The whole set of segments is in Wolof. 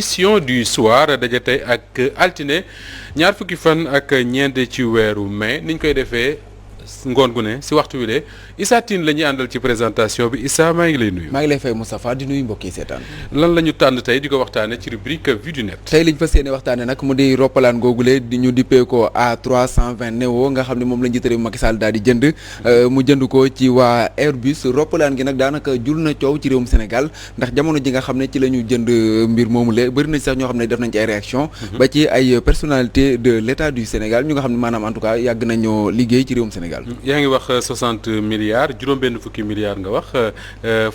édition du soir daje tey ak altine ñaar fukki fan ak ñeent ci weeru mai niñ koy defee ngoon gu ne si waxtu wi de Issa Tine la ñuy àndal ci présentation bi Issa maa ngi lay nuyu. maa ngi lay fay Moustapha di nuyu mbokk yi seetaan. lan la ñu tànn tey di ko waxtaane ci rubrique vue du net. tey liñ fas yéene waxtaane nag mu di roppalaan googule di ñu dippee ko A320 Neo nga xam ne moom la njiitu réew Macky Sall daal di jënd mu jënd ko ci waa Airbus roppalaan gi nag daanaka jur na coow ci réewum Sénégal ndax jamono ji nga xam ne ci la ñu jënd mbir moomule bëri na sax ñoo xam ne def nañ ci ay réaction ba ci ay personnalité de l'état du Sénégal ñu nga xam ne maanaam en tout cas yàgg nañoo liggéey ci réewum Sénégal. yaa ngi wax 60 milliards juróom-benn fukki milliards nga wax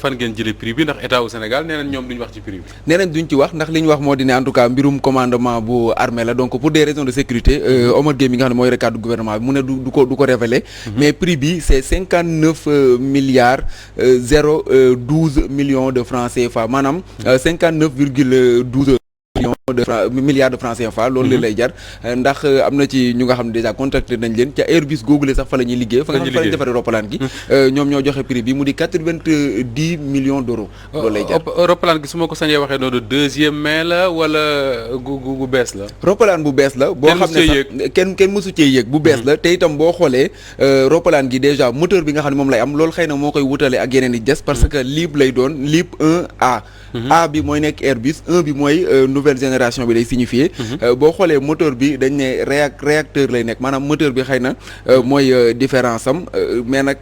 fan ngeen jëlee prix bi ndax état wu Sénégal nee nañ ñoom duñ wax ci prix bi. nee nañ duñ ci wax ndax li ñu wax moo di ne en tout cas mbirum commandement bu armée la donc pour des raisons de sécurité Omar Gueye mi nga xam ne mooy recadre du gouvernement bi mu ne du ko révéler. Mais prix bi c'est 59 milliards 012 millions de francs CFA maanaam 59,12 milliards de francs CFA loolu lay jar ndax am na ci ñu nga xam ne déjà contacté nañ leen ca Airbus googule sax fa la ñuy liggéey fa nga xam ne fa lañ defaree roppalaan gi ñoom ñoo joxe prix bi mu di 90 millions d'euros loolu lay jar roppalaan gi su ma ko sañee waxee noonu deuxième mai la wala gu bees la roppalaan bu bees la boo xam ne sax kenn mësu cee yéeg bu bees la te itam boo xoolee roppalaan gi déjà moteur bi nga xam ne moom lay am loolu xëy na moo koy wutale ak yeneen i des parce que LEAP lay doon LEAP 1A A bi mooy nekk Airbus 1 bi mooy nouvelle génération bi lay signifier boo xoolee moteur bi dañ ne réacteur lay nekk maanaam moteur bi xëy na mooy différence am mais nag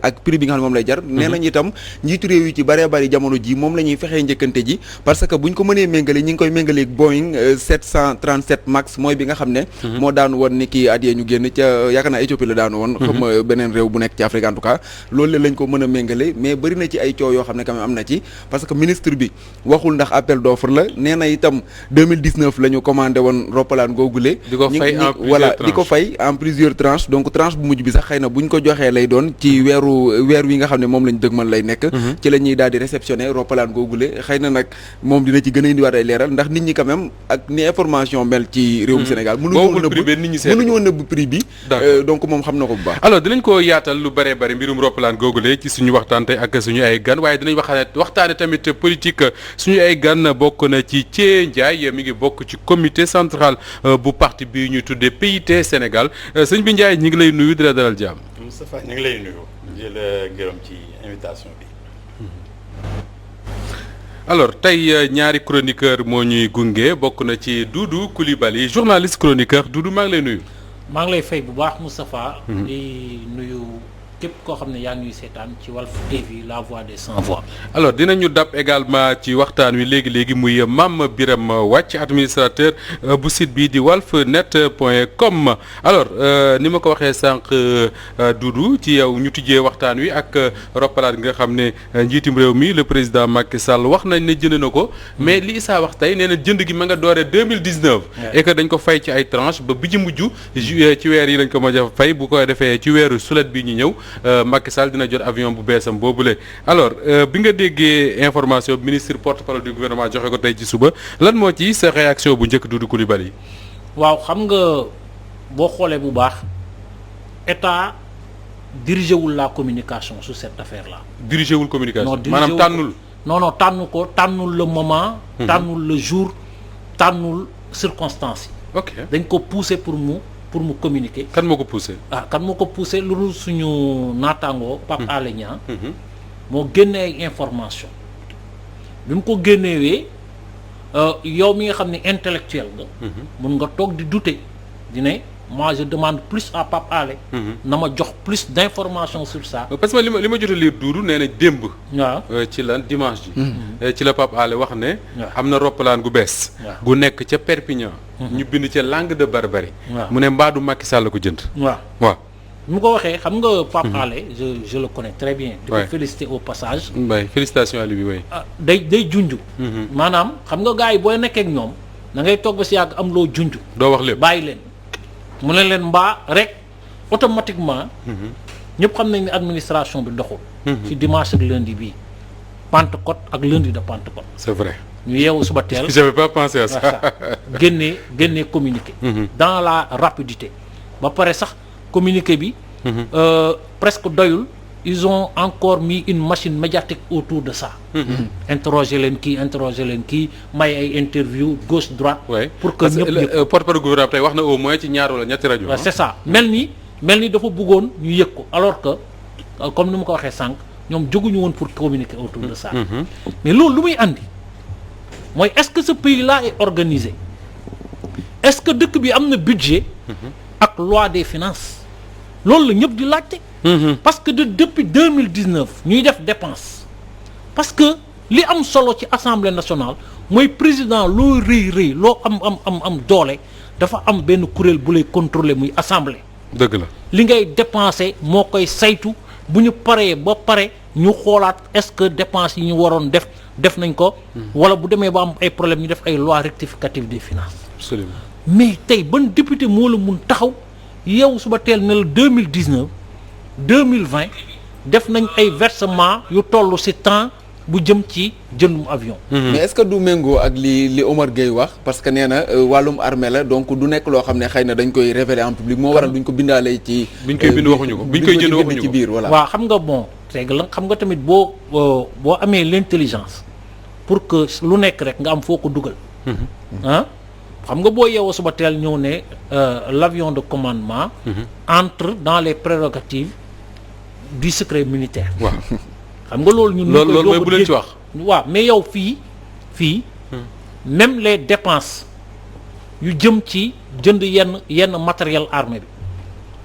ak prix bi nga xam ne moom lay jar nee nañ itam njiitu réew yi ci bëree bëri jamono ji moom la ñuy fexee njëkkante ji parce que buñ ko mënee méngale ñi ngi koy méngaleeg Boeing 737 Max mooy bi nga xam ne moo daanu woon ni kii at yee ñu génn ca yaakaar naa Éthiopie la daanu woon xam beneen réew bu nekk ci Afrique en tout cas loolu lañ ko mën a méngale mais bëri na ci ay coow yoo xam ne quand même am na ci parce que ministre bi waxul ndax appel d'offre la nee na itam 2019 la ñu commandé woon roppalaan googule di ko fay en plusieurs tranches donc tranche bu mujj bi sax xëy na buñ ko joxee lay doon ci weer wi nga xam ne moom lañ dëgmal lay nekk ci la ñuy daal di réceptionné roppalaan googule xëy na nag moom dina ci gën a indiwaat ay leeral ndax nit ñi quand même ak ni information mel ci réewum Sénégal mënuñu woon nëbb prix bi donc moom xam na ko bu baax alors dinañ ko yaatal lu bëree bëri mbirum roppalaan googule ci suñu waxtaan tey ak suñu ay gan waaye dinañ waxtaane tamit politique suñu ay gan bokk na ci Thié Ndiaye mi ngi bokk ci comité central bu parti bi ñu tuddee PIT Sénégal sëñ bi Ndiaye ñu ngi lay nuyu di la dalal jàmm. Moustapha ñu ngi lay nuyu di la gërëm ci invitation bi. alors tey ñaari chroniqueur moo ñuy gunge bokk na ci Doudou Coulibaly journaliste chroniqueur Doudou maa ngi lay nuyu. maa ngi lay fay bu baax Moustapha. di nuyu. képp koo xam ne yaa ngi seetaan ci Walf TV la voix des sans voix. alors dinañu dab également ci waxtaan wi léegi muy Mame Birame Wathie administrateur bu site bi di walfnet.com alors ni ma ko waxee sànq Doudou ci yow ñu tijjee waxtaan wi ak roppalaan nga xam ne njiitum réew mi le président Macky Sall wax nañ ne jënd na ko mais li Issa wax tey nee na jënd gi ma nga dooree 2019. et que dañ ko fay ci ay tranches ba bi ci mujj juillet ci weer yi lañ ko mën a fay bu ko defee ci weeru sulet bi ñu ñëw. Macky Sall dina jot avion bu beesam boobule alors bi nga déggee information ministre porte-parole du gouvernement joxe ko tey ci suba lan moo ci sa réaction bu njëkk Doudou Coulibaly. waaw xam nga boo xoolee bu baax état dirigé wul la communication sur cette affaire là. dirigé wul communication maanaam tànnul. non tànnul le moment. tànnul le jour tànnul circonstance yi. ok dañ ko pousser pour mu communiquer. kan moo ko poussé. kan moo ko poussé lu dul suñu naataangoo. Pape Alé Niang moo génne ay information bi mu ko génnewee yow mi nga xam ne intellectuel nga. mun nga toog di douter di ne moi je demande plus à Pape Alé. na ma jox plus d'informations sur ça. parce que li ma jot a lire Doudou nee na démb. waaw ci lan dimanche ji. ci la Pape Alé wax ne. am na roppalaan gu bees. gu nekk ca Perpignan. ñu bind ca Langue de Barbarie. mu ne mbaadu Macky Sall ko jënd. waaw. mu ko waxee xam nga Pape Alé je le connais très bien. di ko féliciter au passage. félicitations à lui oui. day junj. maanaam xam nga gars yi booy nekkee ak ñoom da ngay toog ba si yàgg am loo junj. doo wax lépp bàyyi leen. mu ne leen mbaa rek automatiquement. ñëpp xam nañ ne administration bi doxul. ci dimanche ak lundi bii Pentecôte ak lundi de Pentecôte. c'est vrai. ñu yeewu suba teel. j'avais pas pensé à ça. génnee communiqué. dans la rapidité ba pare sax communiqué bi. presque doyul ils ont encore mis une machine médiatique autour de ça. Interroger leen kii may ay interview gauche droite. pour que ñëpp porte-parole gouvernement tey wax na au moins ci ñaar wala ñetti rajo. c'est ça mel ni dafa bëggoon ñu yëg ko alors que comme ni ma ko waxee sànq ñoom jóguñu woon pour communiquer autour de ça. mais loolu lu muy andi mooy est-ce que ce pays-là est organisé est-ce que dëkk bi am na budget. ak loi des finances loolu la ñëpp di laajte. parce que depuis 2019 ñuy def dépense parce que li am solo ci assemblée nationale mooy président loo rëy loo am doole dafa am benn kuréel bu lay contrôler muy assemblée. dëgg la li ngay dépenser moo koy saytu bu ñu paree ba pare ñu xoolaat est-ce que dépenses yi ñu waroon def nañ ko. wala bu demee ba am ay problème ñu def ay lois rectificatives des finances. absolument mais tey ban député moo la mun taxaw yow suba teel ne la 2019 2020 def nañ ay versement yu toll ci temps bu jëm ci jëndum avion. mais est-ce que du méngoo ak li Omar Gueye wax parce que nee na wàllum armée la donc du nekk loo xam ne xëy na dañ koy révéler en public moo waral duñ ko bindaalee ci. biñ koy bind waxuñu ko biñ koy jënd waxuñu ko ci biir voilà. waaw xam nga bon c'est la xam nga tamit boo amee l'intelligence pour que lu nekk rek nga am foo ko dugal. xam nga boo yeewoo suba teel ñëw ne l'avion de commandement. entre dans les prérogatives du secret militaire. waaw xam nga loolu ñun. loolu mooy bu leen ci wax. waaw mais yow fii même les dépenses yu jëm ci jënd yenn matériel armé bi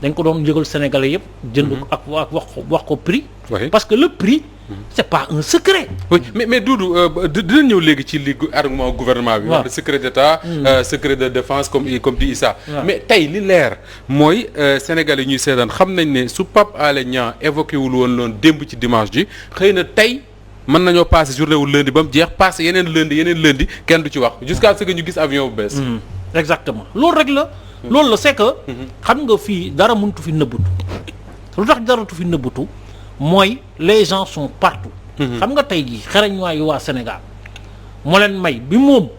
dañ ko doon yëgal sénégalais yëpp. jënd ko ak wax ko prix. parce que le prix. c'est pas un secret. oui mais Doudou dinañ ñëw léegi ci li argument gouvernement bi. wax secret d'état. secret de défense comme dit Issa. mais tey li leer mooy sénégalais ñuy seetaan xam nañ ne su Pape Alé Niang évoqué wul woon loon démb ci dimanche ji xëy na tey mën nañoo passé journée wu lundi ba mu jeex passé yeneen lundi kenn du ci wax jusqu'à ce que ñu gis avion bu bees. exactement loolu rek la. loolu la c'est que. xam nga fii dara mëntu fi nëbbatu. lu tax dara tu fi nëbbatu. mooy les gens sont partout. xam nga tey jii xarañ waayu waa Sénégal moo leen may bi moom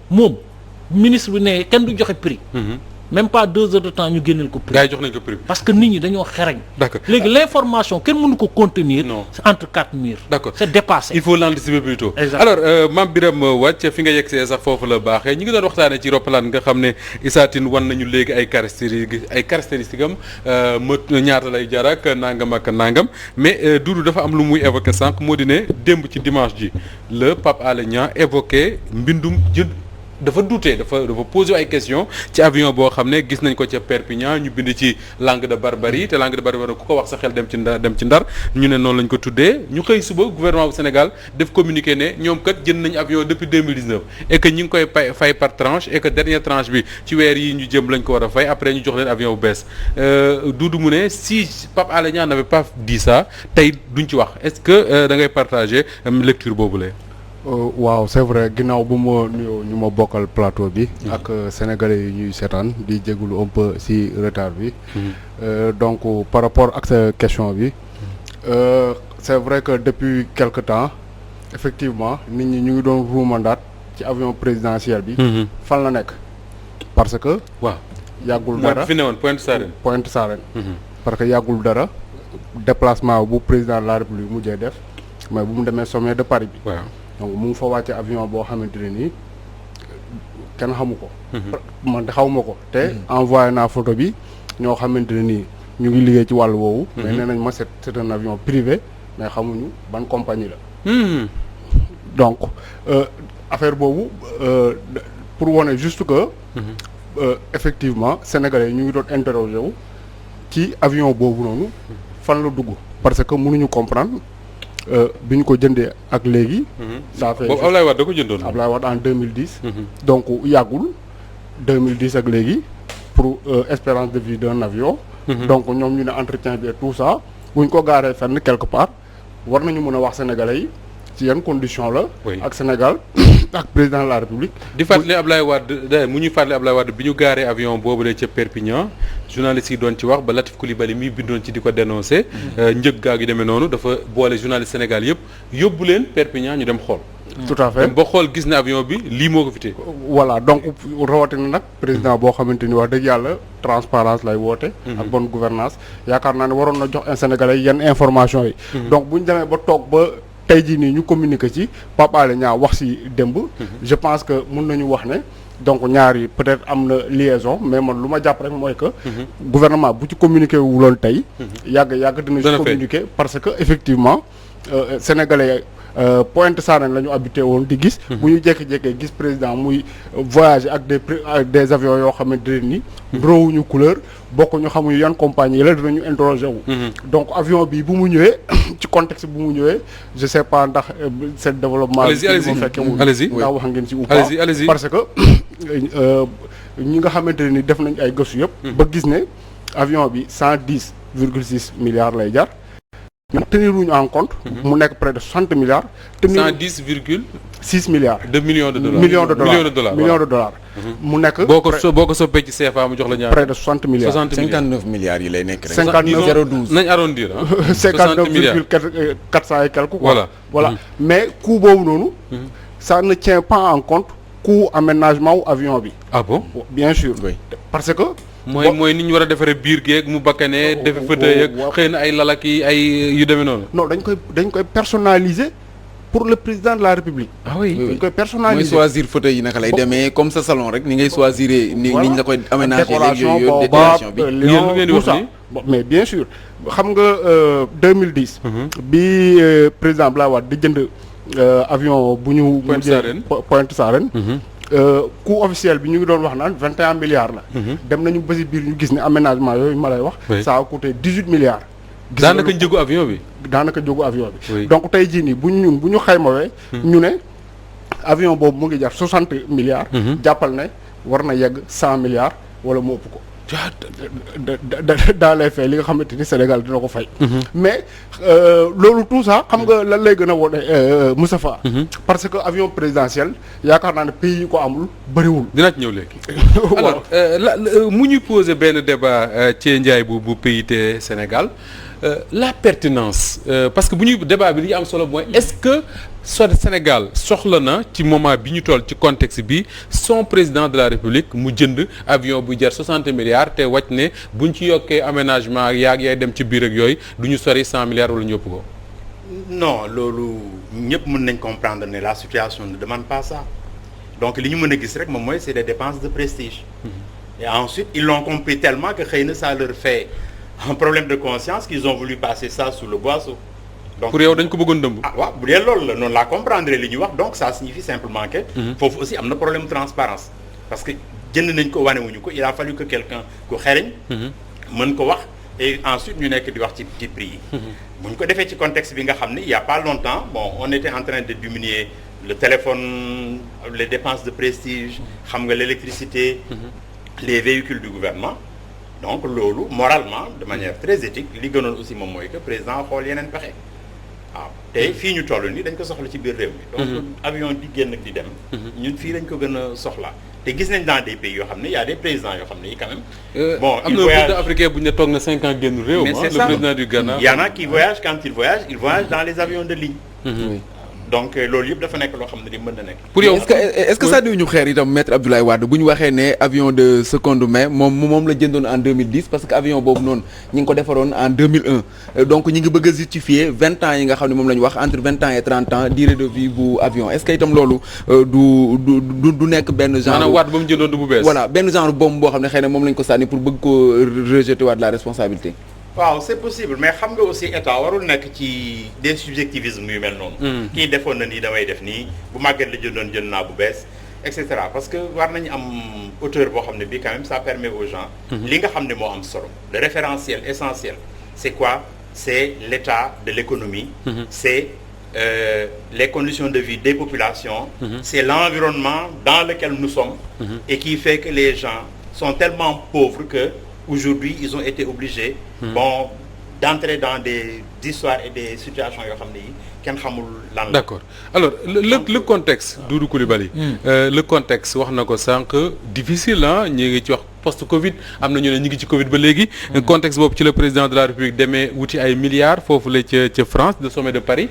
ministre bi ne kenn du joxe prix. même pas 2 heures de temps ñu génneel ko prix. gars yi jox nañ ko prix. parce que nit ñi dañoo xarañ. d'accord léegi l'information kenn mënu ko contenir. non c'est entre 4 murs. d'accord c'est dépassé. il faut l'anticiper plutôt. Exactement. Alors Mame Birame Wathie fi nga yegsee sax foofu la baaxee ñi ngi doon waxtaanee ci roppalaan nga xam ne Issa Tine wan nañu léegi ay caractéristiques am ñaata lay jar ak nangam mais Doudou dafa am lu muy évoqué sànq moo di ne démb ci dimanche ji le Pape Alé Niang évoqué mbindum dafa douté dafa posé ay questions ci avion boo xam ne gis nañ ko ca Perpignan ñu bind ci langue de barbarie te langue de barbarie ku ko wax sa xel dem ci ndar ñu ne noonu lañ ko tuddee ñu xëy suba gouvernement bu Sénégal def communiqué ne ñoom kat jënd nañ avion depuis 2019 et que ñi ngi koy fay par tranche et que dernière tranche bi ci weer yi ñu jëm lañ ko war a fay après ñu jox leen avion bu bees Doudou mu ne si Pape Alé Niang n'avait pas dit ça tey duñ ci wax est-ce que da ngay partager lecture boobule. waaw c'est vrai ginnaaw bu ma nuyoo ñu ma bokkal plateau bi ak sénégalais yi ñuy seetaan di jégalu un peu ci retard bi donc par rapport ak sa question bi c'est vrai que depuis quelque temps effectivement nit ñi ñu ngi doon ruumandaat ci avion présidentiel bi fan la nekk parce que waaw yàggul dara fi ne woon Pointe Sarène parce que yàggul dara déplacement bu président de la République mujjee def mais bu mu demee sommet de Paris bi waaw donc mu ngi fa wàcce avion boo xamante ne nii kenn xamu ko. man xaw ma ko te envoyé naa photo bi ñoo xamante ne nii ñu ngi liggéey ci wàllu woowu. mais nee nañ ma c'est un avion privé mais xamuñu ban compagnie la. donc affaire boobu pour wane juste que. effectivement sénégalais yi ñu ngi doon interroger wu ci avion boobu noonu fan la dugg parce que mënuñu comprendre. bi ñu ko jëndee ak léegi. ça fait boobu Ablaye Wade da ko jëndoon. Ablaye Wade en 2010. donc yàggul 2010 ak léegi pour espérance de vie d'un avion. donc ñoom ñu ne entretien bi et tout ça bu ñu ko gaaree fenn quelque part war nañu mën a wax sénégalais yi ci yan condition la. ak Sénégal ak président de la République. di fàttali Ablaye Wade mu ñuy fàttali Ablaye Wade bi ñu gaaree avion boobu de ca Perpignan journaliste yi doon ci wax ba Latif Coulibaly mi bindoon ci di ko dénoncer. njëg gaa gi demee noonu dafa boole journaliste Sénégal yëpp yóbbu leen Perpignan ñu dem xool. tout à fait ba xool gis ne avion bi lii moo ko fi téye. voilà donc rawatina nag président boo xamante ni wax dëgg yàlla transparence lay woote. ak bonne gouvernance yaakaar naa ne waroon na jox Sénégalais yenn information yi. donc bu ñu demee ba toog ba tey jii nii ñu communiquer ci Pape Alé Niang wax ci démb. je pense que mun nañu wax ne. donc ñaari peut-être am na liaison mais man lu ma jàpp rek mooy que. gouvernement bu ci communiqué wuloon tey. yàgg dina ci communiqué parce que effectivement sénégalais Pointe Sarène la ñu habité woon di gis. bu ñu jékki-jékkee gis président muy voyager ak des avions yoo xamante ne ni. ndroowuñu couleur bokk ñu xamuñu yan compagnie yi la dinañu interroger wu. donc avion bi bu mu ñëwee ci contexte bu mu ñëwee je sais pas ndax seen développement. allez-y ndax wax ngeen ci ou pas parce que. ñi nga xamante ne ni def nañ ay gëstu yëpp. ba gis ne avion bi 110,6 milliards lay jar. mais teniruñu en compte. mu nekk près de 60 milliards. 110,6 milliards. de millions de dollars millions de dollars. mu nekk boo ko soppee ci CFA mu jox la ñaar. près de 60 milliards 59 milliards yi lay nekk rek. 59 nañ arrondir 59,400 et quelques quoi. voilà mais coût boobu noonu. ça ne tient pas en compte. coût aménagement wu avion bi. ah bon bien sûr. oui parce que. mooy ni ñu war a defaree biir geeg mu bakkanee defe fauteuil ak xëy na ay lalak yi ay yu demee noonu. non dañ koy personnaliser pour le président de la république. ah oui dañ koy personnaliser. mooy choisir fauteuil yi naka lay demee comme sa salon rek ni ngay choisir. ni ñu la koy aménager décoration décoration bi. yéen lu ngeen di wax nii mais bien sûr xam nga 2010. bi président Abdoulaye Wade di jënd. avion bu ñu. Pointe Sarène. coût officiel bi ñu ngi doon wax naan 21 milliards la. dem nañu ba si biir ñu gis ne aménagement yooyu ma lay wax. ça a coûté 18 milliards. daanaka njëgu avion bi. donc tey jii nii bu ñu xaymawee. ñu ne avion boobu mu ngi jar 60 milliards. jàppal ne war na yegg 100 milliards wala mu ëpp ko. dans les faits li nga xamante ni Sénégal dina ko fay. mais loolu tout ça xam nga lan lay gën a wone Moustapha. parce que avion présidentiel yaakaar naa ne pays yi ko amul bëriwul. dinaa ci ñëw léegi. alors mu ñu poser benn débat ci Ndiaye bu PIT Sénégal la pertinence parce que bu ñuy débat bi li am solo mooy est-ce que Sénégal soxla na ci moment bi ñu toll ci contexte bi son président de la République mu jënd avion bu jar 60 milliards te wàcc ne buñ ci yokkee aménagement yaay dem ci biir ak yooyu du ñu sori 100 milliards wala ñu ëpp ko. non loolu ñëpp mën nañ comprendre ne la situation ne demande pas ça donc li ñu mën a gis rek moom mooy c'est des dépenses de prestige. Et ensuite ils l'ont compris tellement que xëy na ça leur fait un problème de conscience qu'ils ont voulu passer ça sous le boisseau. donc pour yow dañ ko bëggoon dëmb. ah waaw bu dee loolu la noonu laa comprendre li ñuy wax donc ça signifie simplement que. foofu aussi am na problème de transparence parce que jënd nañ ko wanewuñu ko il a fallu que quelqu'un ku xereñ. mën ko wax et ensuite ñu nekk di wax ci prix yi. bu ñu ko defee ci contexte bi nga xam ne il y a pas longtemps bon on était en train de diminuer le téléphone les dépenses de prestige xam nga l'électricité. les véhicules du gouvernement. donc loolu moralement de manière très éthique li gënoon aussi moom mooy que président xool yeneen pexe waaw tey fii ñu toll nii dañ ko soxla ci biir réew mi donc avion di génn ak di dem ñun fii dañ ko gën a soxla te gis nañ dans des pays yoo xam ne y a des présidents yoo xam ne yi quand même bon am na président africain bu ñu ne toog na 5 ans génn réew mais c'est le ça. président du Ghana il y en a qui voyagent quand ils voyagent dans les avions de ligne donc loolu yëpp dafa nekk loo xam ne di mën na nekk. pour yow est-ce que ça ñu xeer itam maître Abdoulaye Wade bu ñu waxee ne avion de seconde main moom la jëndoon en 2010 parce que avion boobu noonu ñi ngi ko defaroon en 2001 donc ñi ngi bëgg a justifier 20 ans yi nga xam ne moom la ñu wax entre 20 ans et 30 ans durée de vie bu avion est-ce que itam loolu du nekk benn genre. maanaam Wade ba mu jëndoon du bu bees. voilà benn genre bombe boo xam ne xëy na moom lañ ko sànni pour bëgg ko rejeter waat la responsabilité. waaw c'est possible mais xam nga aussi état warul nekk ci des subjectivismes yu mel noonu. kii defoon na nii damay def nii bu màgget la jënd naa bu bees et cetera parce que war nañu am hauteur boo xam ne bii quand même ça permet aux gens. li nga xam ne moo am solo. le référentiel essentiel c'est quoi c'est l'état de l'économie. c'est les conditions de vie des populations. C'est l'environnement dans lequel nous sommes. Et qui fait que les gens sont tellement pauvres que aujourd'hui ils ont été obligés d'entrer dans des histoires et des situations yoo xam ne yi kenn xamul lan la. d'accord alors le contexte Doudou Coulibaly le contexte wax na ko sànq difficile ñi ngi ci wax post Covid am na ñu ne ñi ngi ci Covid ba léegi contexte boobu ci le président de la République demee wuti ay milliards foofu la ca France le sommet de Paris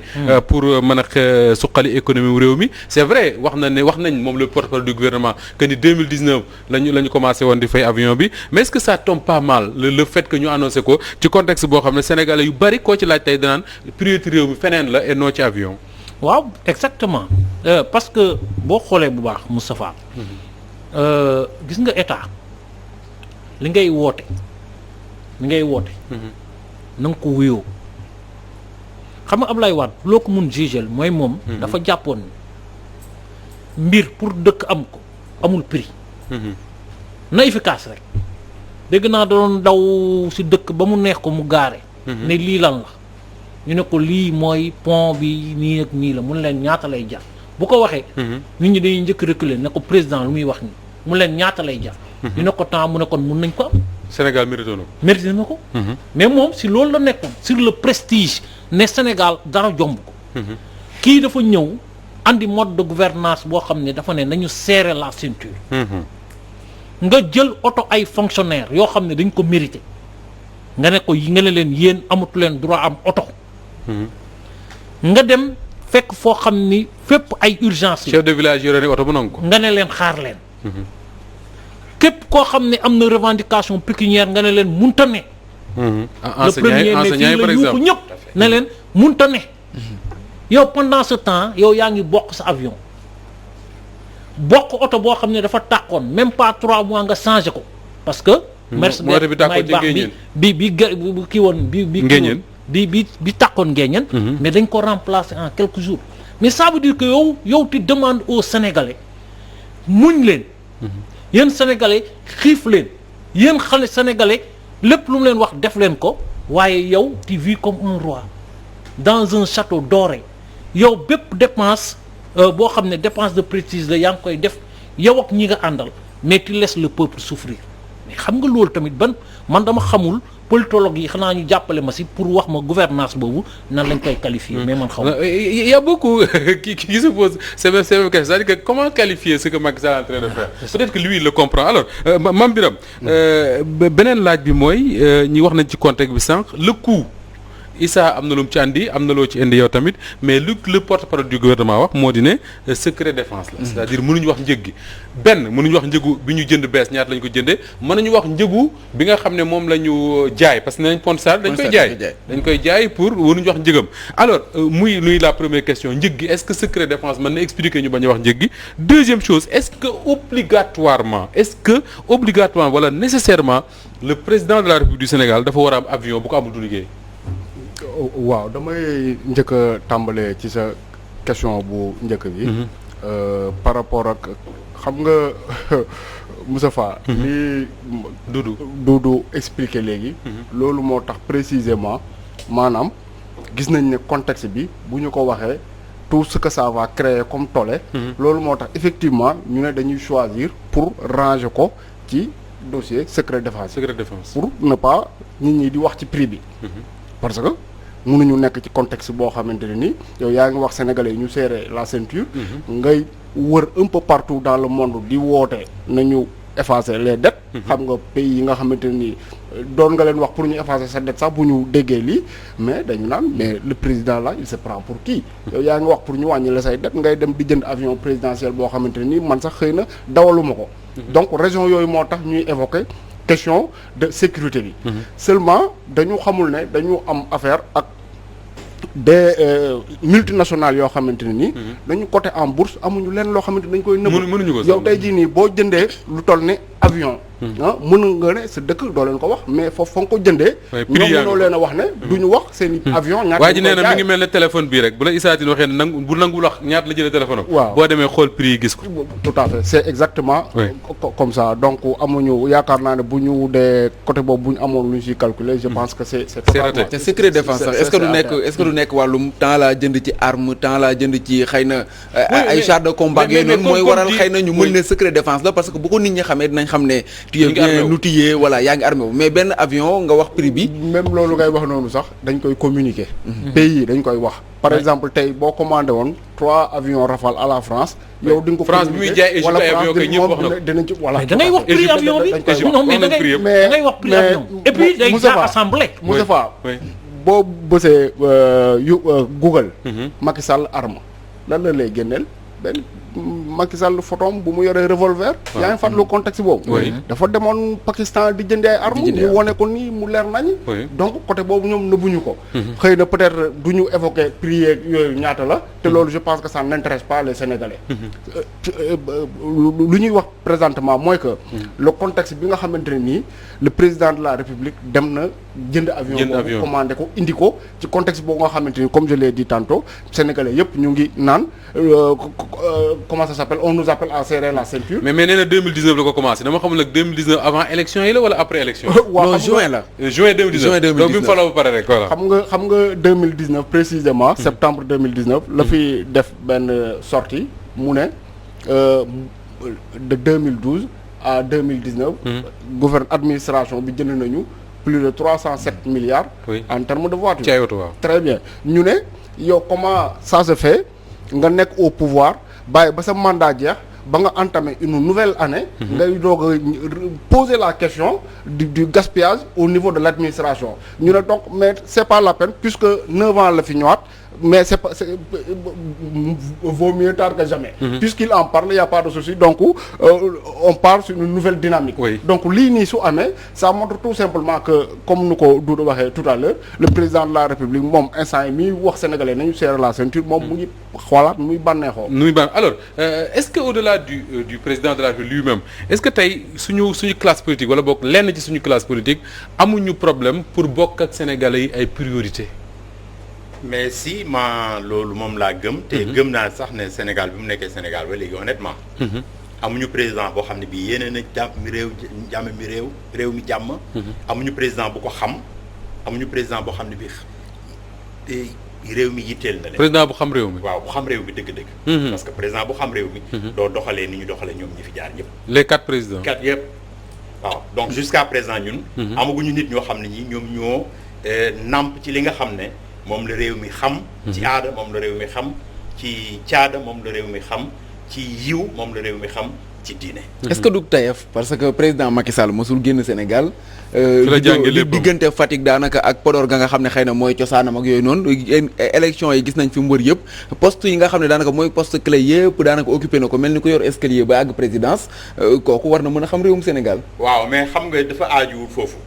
pour mën a suqali économie wu réew mi c'est vrai wax nañ moom le porte-parole du gouvernement que ni 2019 la ñu commencé woon di fay avion bi mais est-ce que ça tombe pas mal le fait que ñu annoncé ko ci contexte boo xam ne sénégalais yu bari koo ci laaj tey danaan priorité réew mi feneen la et non ci avion. waaw exactement parce que boo xoolee bu baax Moustapha gis nga état li ngay woote na nga ko wuyoo xam nga Ablaye Wade loo ko mun jugel mooy moom dafa jàppoon mbir pour dëkk am ko amul prix na efficace rek dégg naa doon daw si dëkk ba mu neex ko mu gaare ne lii lan la ñu ne ko lii mooy pont bi nii ak nii la mun leen ñaata lay jar bu ko waxee nit ñi dañuy njëkk reculer ne ko président lu muy wax nii mun leen ñaata lay jar ñu ne ko temps mu ne kon mun nañ ko am Sénégal mérité na ko mais moom si loolu la nekkoon sur le prestige ne Sénégal dara jomb ko kii dafa ñëw andi mode de gouvernance boo xam ne dafa ne nañu serrer la ceinture nga jël oto ay fonctionnaires yoo xam ne dañ ko mérité nga ne ko nga ne leen yéen amatu leen droit am oto nga dem fekk foo xam ni fépp ay urgence chef de village yore ne oto bu nangu ko nga ne leen xaar leen képp koo xam ne am na revendication pécuniaire nga ne leen munta ne le premier ne fii la yuuxu ñëpp ne leen munta ne yow pendant ce temps yow yaa ngi bokk sa avion bokk oto boo xam ne dafa tàkkoon même pas 3 mois nga changé ko parce que merci may baax bi kii woon bi tàkkoon Nguéniène mais dañ ko remplacer en quelques jours mais ça veut dire que yow tu demandes aux Sénégalais muñ leen yéen Sénégalais xiif leen yéen xale Sénégalais lépp lu mu leen wax def leen ko waaye yow tu vis comme un roi dans un château doré yow bépp dépense boo xam ne dépense de prestige la yaa ngi koy def yow ak ñi nga àndal mais tu laisses le peuple souffrir mais xam nga loolu tamit man dama xamul politologue yi xanaa ñu jàppale ma si pour wax ma gouvernance boobu nan lañ koy qualifier mais man xaw ma. il y a beaucoup qui se pose c'est même question c'est-à-dire que comment qualifier ce que Macky Sall est en train de faire peut-être que lui il le comprend alors Mame Birame beneen laaj bi mooy ñi wax nañ ci contexte bi sànq le coût Issa am na lu mu ci andi am na loo ci indi yow tamit mais le porte-parole du gouvernement wax moo di ne secret défense la c'est-à-dire mënuñu wax njëg gi mënuñu wax njëgu bi ñu jënd bees ñaata lañ ko jëndee mënuñu wax njëgu bi nga xam ne moom la ñu jaay parce que nañ Pont Sarr dañ koy jaay pour mënuñu wax njëgam alors muy la première question njëg gi est-ce que secret défense mën na expliquer ñu bañ a wax njëg gi deuxième chose est-ce que obligatoirement wala nécessairement le président de la République du Sénégal dafa war a am avion bu ko amul du liggéey. waaw damay njëkk a tàmbalee ci sa question bu njëkk bi par rapport ak xam nga Moustapha li Doudou expliqué léegi loolu moo tax précisément maanaam gis nañ ne contexte bi bu ñu ko waxee tout ce que ça va créer comme tollé loolu moo tax effectivement ñu ne dañuy choisir pour ranger ko ci dossier secret défense pour ne pas nit ñi di wax ci prix bi parce que mënuñu nekk ci contexte boo xamante ne ni yow yaa ngi wax sénégalais yi ñu serrer la ceinture ngay wër un peu partout dans le monde di woote nañu effacer les dettes xam nga pays yi nga xamante ne ni doon nga leen wax pour ñu effacer sa dette sax bu ñu déggee lii mais dañu naan mais le président là il se prend pour qui yow yaa ngi wax pour ñu wàññi la say dette ngay dem di jënd avion présidentiel boo xamante ne ni man sax xëy na dawaluma ko donc raison yooyu moo tax ñuy évoquer question de sécurité bi seulement dañu xamul ne dañu am affaire ak des multinationales yoo xamante ne nii dañu coté en bourse amuñu leen loo xamante dañ koy nëbb yow tey jii nii boo jëndee lu toll ni avion mën nga ne sa dëkk doo leen ko wax mais foofu fa nga ko jëndee ñoom mënoo leen a wax ne duñu wax seen i avion ñaata waa ji nee na mi ngi mel ne téléphone bii rek bu la Issa Tine waxee ne bu nangul wax ñaata la jëlee téléphone am waaw boo demee xool prix yi gis ko tout à fait c'est exactement comme ça donc amuñu yaakaar naa ne bu ñu dee côté boobu bu ñu amoon lu ñu siy calculer je pense que c'est raté te secret défense sax est-ce que du nekk wàllum temps laa jënd ci arme temps laa jënd ci xëy na ay chars de combat yooyu noonu mooy waral xëy na ñu mën ne secret défense la parce que bu ko nit ñi xamee dinañ xam ne tu es bien outillé voilà yaa ngi armé wu mais benn avion nga wax prix bi même loolu ngay wax noonu sax dañ koy communiquer pays yi dañ koy wax par exemple tey boo commandé woon 3 avions Rafale à la France yow di nga ko France bi muy jaay Égypte ay avion kay ñëpp wax na ko dinañ ci voilà da ngay wax prix avion bi non mais da ngay wax prix avion et puis day jaar assemblée Moustapha boo bësee Google Macky Sall arme lan la lay génneel benn Macky Sall photom bu mu yoree revolver yaa ngi fàttali contexte boobu dafa demoon Pakistan di jëndee ay armes ñu wone ko nii mu leer nañ donc côté boobu ñoom nëbbuñu ko xëy na peut-être du ñu évoquer prix yeeg yooyu ñaata la te loolu je pense que ça n'intéresse pas les Sénégalais lu ñuy wax présentement mooy que le contexte bi nga xamante ne nii le président de la République dem na jënd avion boobu commandé ko indi ko ci contexte boobu nga xamante ni comme je l'ai dit tantôt Sénégalais yëpp ñu ngi naan comment ça s'appelle on nous appelle à serrer la ceinture. mais nee na 2019 la ko commencé dama xamul nag 2019 avant élection yi la wala après élection. non juin la. juin 2019 donc bi mu faloo ba pare rek voilà. xam nga 2019 précisément. septembre 2019 la fi def benn sortie mu ne de 2012 à 2019. administration bi jënd nañu plus de 307 milliards. en termes de voitures. ci ay oto waaw. très bien ñu ne yow comment ça se fait nga nekk au pouvoir. bàyyi ba sa mandat jeex ba nga entamer une nouvelle année ngay doog a poser la question du gaspillage au niveau de l'administration ñu ne donc mais c'est pas la peine puisque 9 ans la fi ñëwaat mais c'est vaut mieux tard que jamais puisqu'il en parle il y a pas de souci donc on part sur une nouvelle dynamique donc lii nii su amee ça montre tout simplement que comme nu ko Doudou waxee tout à l'heure le président de la République moom instant yi miy wax sénégalais nañu serrer la ceinture moom mu ngi xoolaat muy bànneexoo alors est-ce que au-delà du président de la République lui-même est-ce que tey suñu classe politique wala bokk lenn ci suñu classe politique amuñu problème pour bokk ak sénégalais yi ay priorité mais si loolu moom laa gëm te gëm naa sax ne Sénégal bi mu nekkee Sénégal ba léegi honnêtement amuñu président boo xam ne bii yéene na jàmm mi jàmm amuñu président bu ko xam amuñu président boo xam ne bii réew mi yitteel na leen président bu xam réew mi waaw bu xam réew mi dëgg-dëgg parce que président bu xam réew mi doo doxalee ni ñu doxalee ñoom ñi fi jaar ñëpp les 4 présidents 4 yëpp waaw donc jusqu'à présent ñun amaguñu nit ñoo xam ne ñi ñoom ñoo namp ci li nga xam ne moom la réew mi xam ci aada moom la réew mi xam ci caada moom la réew mi xam ci yiw moom la réew mi xam ci diine est-ce que du tayef parce que président Macky Sall mosul génn Sénégal diggante Fatick daanaka ak Podor ga nga xam ne xëy na mooy cosaanam ak yooyu noonu élection yi gis nañ fi mbër yëpp poste yi nga xam ne daanaka mooy poste clé yëpp daanaka occupé na ko mel ni ko yor escalier ba àgg présidence kooku war na mën a xam réewum Sénégal waaw mais xam nga dafa aajuwul foofu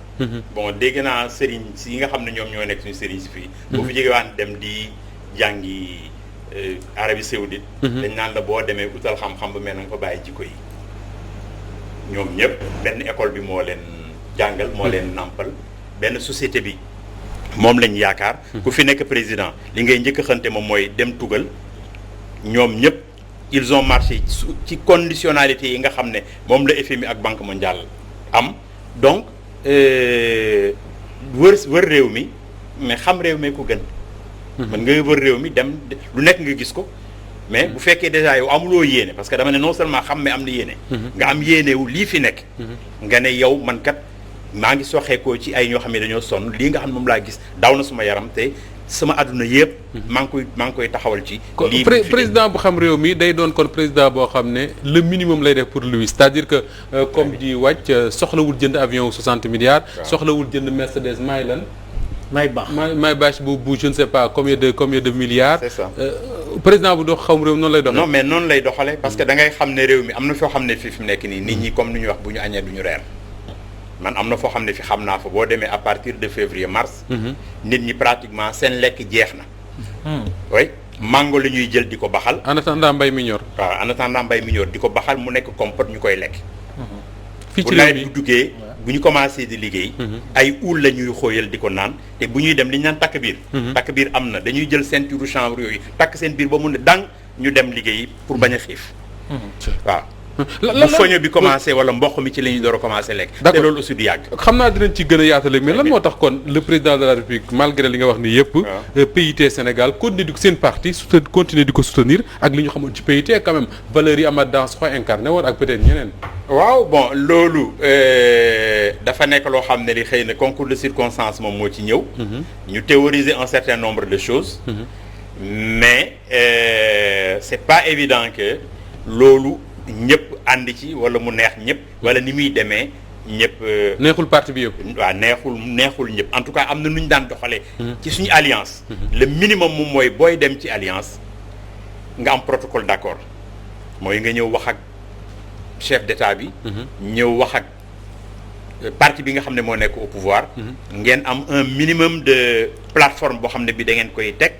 bon dégg naa sëriñ si yi nga xam ne ñoom ñoo nekk suñu sëriñ si fii boo fi jógewaan dem di jàngi Arabie Saoudite dañ naan la boo demee utal xam-xam ba mel na nga fa bàyyi jikko yi ñoom ñëpp benn école bi moo leen jàngal moo leen nampal benn société bi moom lañ yaakaar ku fi nekk président li ngay njëkk a xante moom mooy dem tugal ñoom ñëpp ils ont marché ci conditionnalité yi nga xam ne moom la FMI ak Banque mondiale am donc wër réew mi mais xam réew mi ko gën mën nga wër réew mi dem lu nekk nga gis ko mais bu fekkee déjà yow amuloo yéene parce que dama ne non seulement xam mais am na yéene nga am yéenewu lii fi nekk nga ne yow man kat maa ngi soxeekoo ci ay ñoo xam ne dañoo sonn lii nga xam ne moom laa gis daw na suma yaram te sama àdduna yëpp maa ngi koy taxawal ci lii président bu xam réew mi day doon kon président boo xam ne le minimum lay def pour lui c'est-à-dire que comme di wàcc soxlawul jënd avion 60 milliards soxlawul jënd Mercedes Maybach bu je ne sais pas combien de milliards c'est ça président bu dox xam réew noonu lay doxale non mais noonu lay doxale parce que da ngay xam ne réew mi am na foo xam ne fii fi mu nekk nii nit ñi comme ni ñuy wax bu ñu añee du ñu reer man am na foo xam ne fi xam naa fa boo demee à partir de février mars nit ñi pratiquement seen lekk jeex na oui mango la ñuy jël di ko baxal en attendant mbay mi ñor waaw en attendant mbay mi ñor di ko baxal mu nekk compote ñu koy lekk fii ci bu nawet bu duggee bu ñu commencé di liggéey ay uul la ñuy xóoyal di ko naan te bu ñuy dem li ñu naan takk biir am na dañuy jël ceinture chanvre yooyu takk seen biir ba mu ne dang ñu dem liggéey pour bañ a xiif waaw bu foño bi commencé wala mboq mi ci la ñuy door a commencé lekk. te loolu aussi du yàgg. xam naa dinañ ci gën a yaatale mais lan moo tax kon le président de la République malgré li nga wax ni yëpp. PIT Sénégal continuer di ko seen parti continuer di ko soutenir ak li ñu xamoon ci PIT quand même valeurs yi Amath Dansokho incarné woon ak peut-être ñeneen. waaw bon loolu dafa nekk loo xam ne li xëy na concours de circonstances moom moo ci ñëw. ñu théoriser un certain nombre de choses. mais c'est pas évident que loolu ñëpp ànd ci wala mu neex ñëpp wala ni muy demee ñëpp. neexul parti bi yëpp. waaw neexul ñëpp en tout cas am na nu ñu daan doxalee. ci suñu alliance. le minimum moom mooy booy dem ci alliance nga am protocole d'accord mooy nga ñëw wax ak chef d'état bi. ñëw wax ak parti bi nga xam ne moo nekk au pouvoir. ngeen am un minimum de plateforme boo xam ne bi da ngeen koy teg.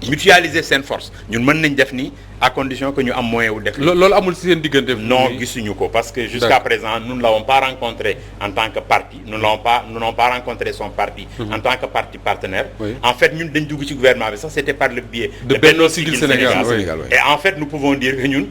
mutualiser seen force ñun mën nañ def ni à condition que ñu am moyen wu def. loolu amul ci seen diggante. non gisuñu ko parce que jusqu'à présent nous ne l'avons pas rencontré en tant que parti nous n'avons pas rencontré son parti. En tant que parti partenaire. En fait ñun dañ dugg ci gouvernement bi sax c'était par le biais. de Benno Siggil Sénégal. Et en fait nous pouvons dire que ñun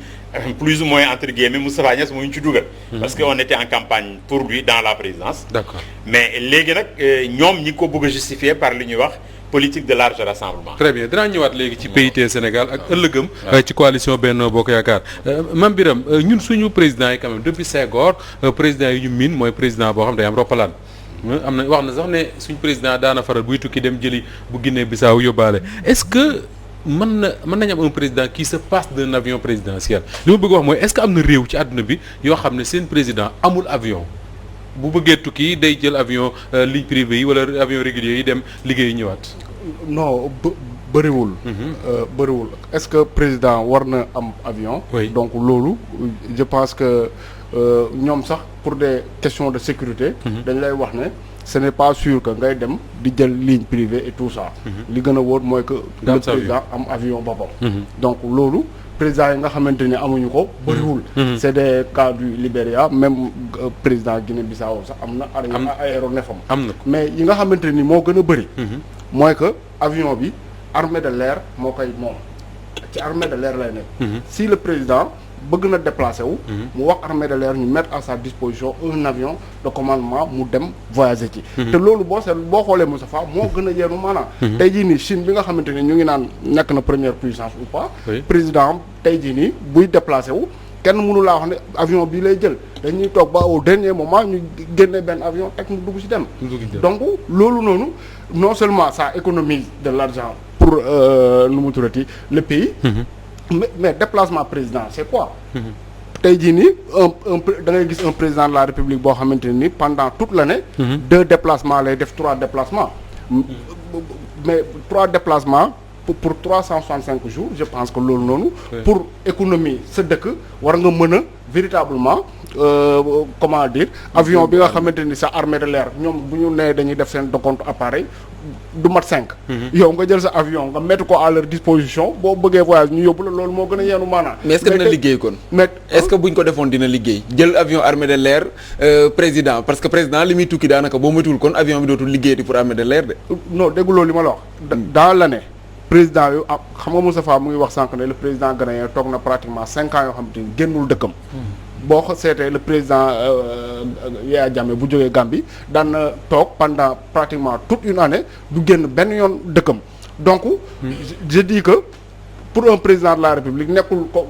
plus ou moins entre guillemets Moustapha Niasse moo ñu ci dugal. parce que on était en campagne pour lui dans la présidence. D'accord. Mais léegi nag ñoom ñi ko bëgg a justifier par li ñuy wax. politique de large rassemblement. Très bien dinaa ñëwaat léegi ci PIT Sénégal ak ëllëgëm ci coalition Benno Bokk Yaakaar Mame Birame ñun suñu président yi quand même depuis Senghor président yi ñu miin mooy président boo xam day am roppalaan am na wax na sax ne suñu président daana faral buy tukki dem jëli bu Guinée Bissau yóbbaale est-ce que mën nañu am un président qui se passe d'un avion présidentiel li ma bëgg wax mooy est-ce que am na réew ci àdduna bi yoo xam ne seen président amul avion bu bëggee tukki day jël avion ligne privée yi wala avion régulier yi dem liggéey ñëwaat. non bëriwul. bëriwul est-ce que président war na am avion. Oui. Donc loolu je pense que ñoom sax pour des questions de sécurité. dañ lay wax ne ce n'est pas sûr que ngay dem di jël ligne privée et tout ça. li gën a wóor mooy que. le président am avion boppam. Donc loolu. président yi nga xamante ni amuñu ko bëriwul. c'est des cas du Libéria même président Guinée-Bissau sax am na. aéronefam am na ko mais yi nga xamante ni moo gën a bëri. mooy que avion bi armée de l'air moo koy moom ci armée de l'air lay nekk. Si le président bëgg na déplacer wu. mu wax armée de l'air ñu mettre à sa disposition un avion de commandement mu dem voyager ci. te loolu boo xoolee Moustapha moo gën a yeenu maanaam. tey jii nii Chine bi nga xamante ni ñu ngi naan nekk na première puissance ou pas. président tey jii nii buy déplacer wu kenn mënu laa wax ne avion bii lay jël dañuy toog ba au dernier moment ñu génne benn avion teg mu dugg ci dem. donc loolu noonu non seulement ça économise de l'argent pour nu mu tuddati le pays. mais déplacement président c'est quoi. tey jii nii da ngay gis un président de la République boo xamante ni pendant toute l'année. 2 déplacements lay def 3 déplacements. mais 3 déplacements pour 365 jours je pense que loolu noonu. pour économie sa dëkk war nga mën a véritablement comment dire avion bi nga xamante ni sa armée de l'air ñoom bu ñu nee dañuy def seen décompte appareil du mat 5. yow nga jël sa avion nga mettre ko à leur disposition boo bëggee voyage ñu yóbbu la loolu moo gën a yeenu maanaam. mais est-ce que dina liggéey kon. mais est-ce que buñ ko defoon dina liggéey jël avion armée de l'air président parce que président li muy tukki daanaka boo moytuwul kon avion bi dootul liggéeyati pour armée de l'air de. non dégguloo li ma la wax. dans l'année président yu xam nga Moustapha mu ngi wax sànq ne le président ghanéen toog na pratiquement 5 ans yoo xam te ni génnul dëkkam. boo ko seetee le président Yaya Jammeh bu jógee Gambie daan na toog pendant pratiquement toute une année du génn benn yoon dëkkam donc je dis que pour un président de la République nekkul ko.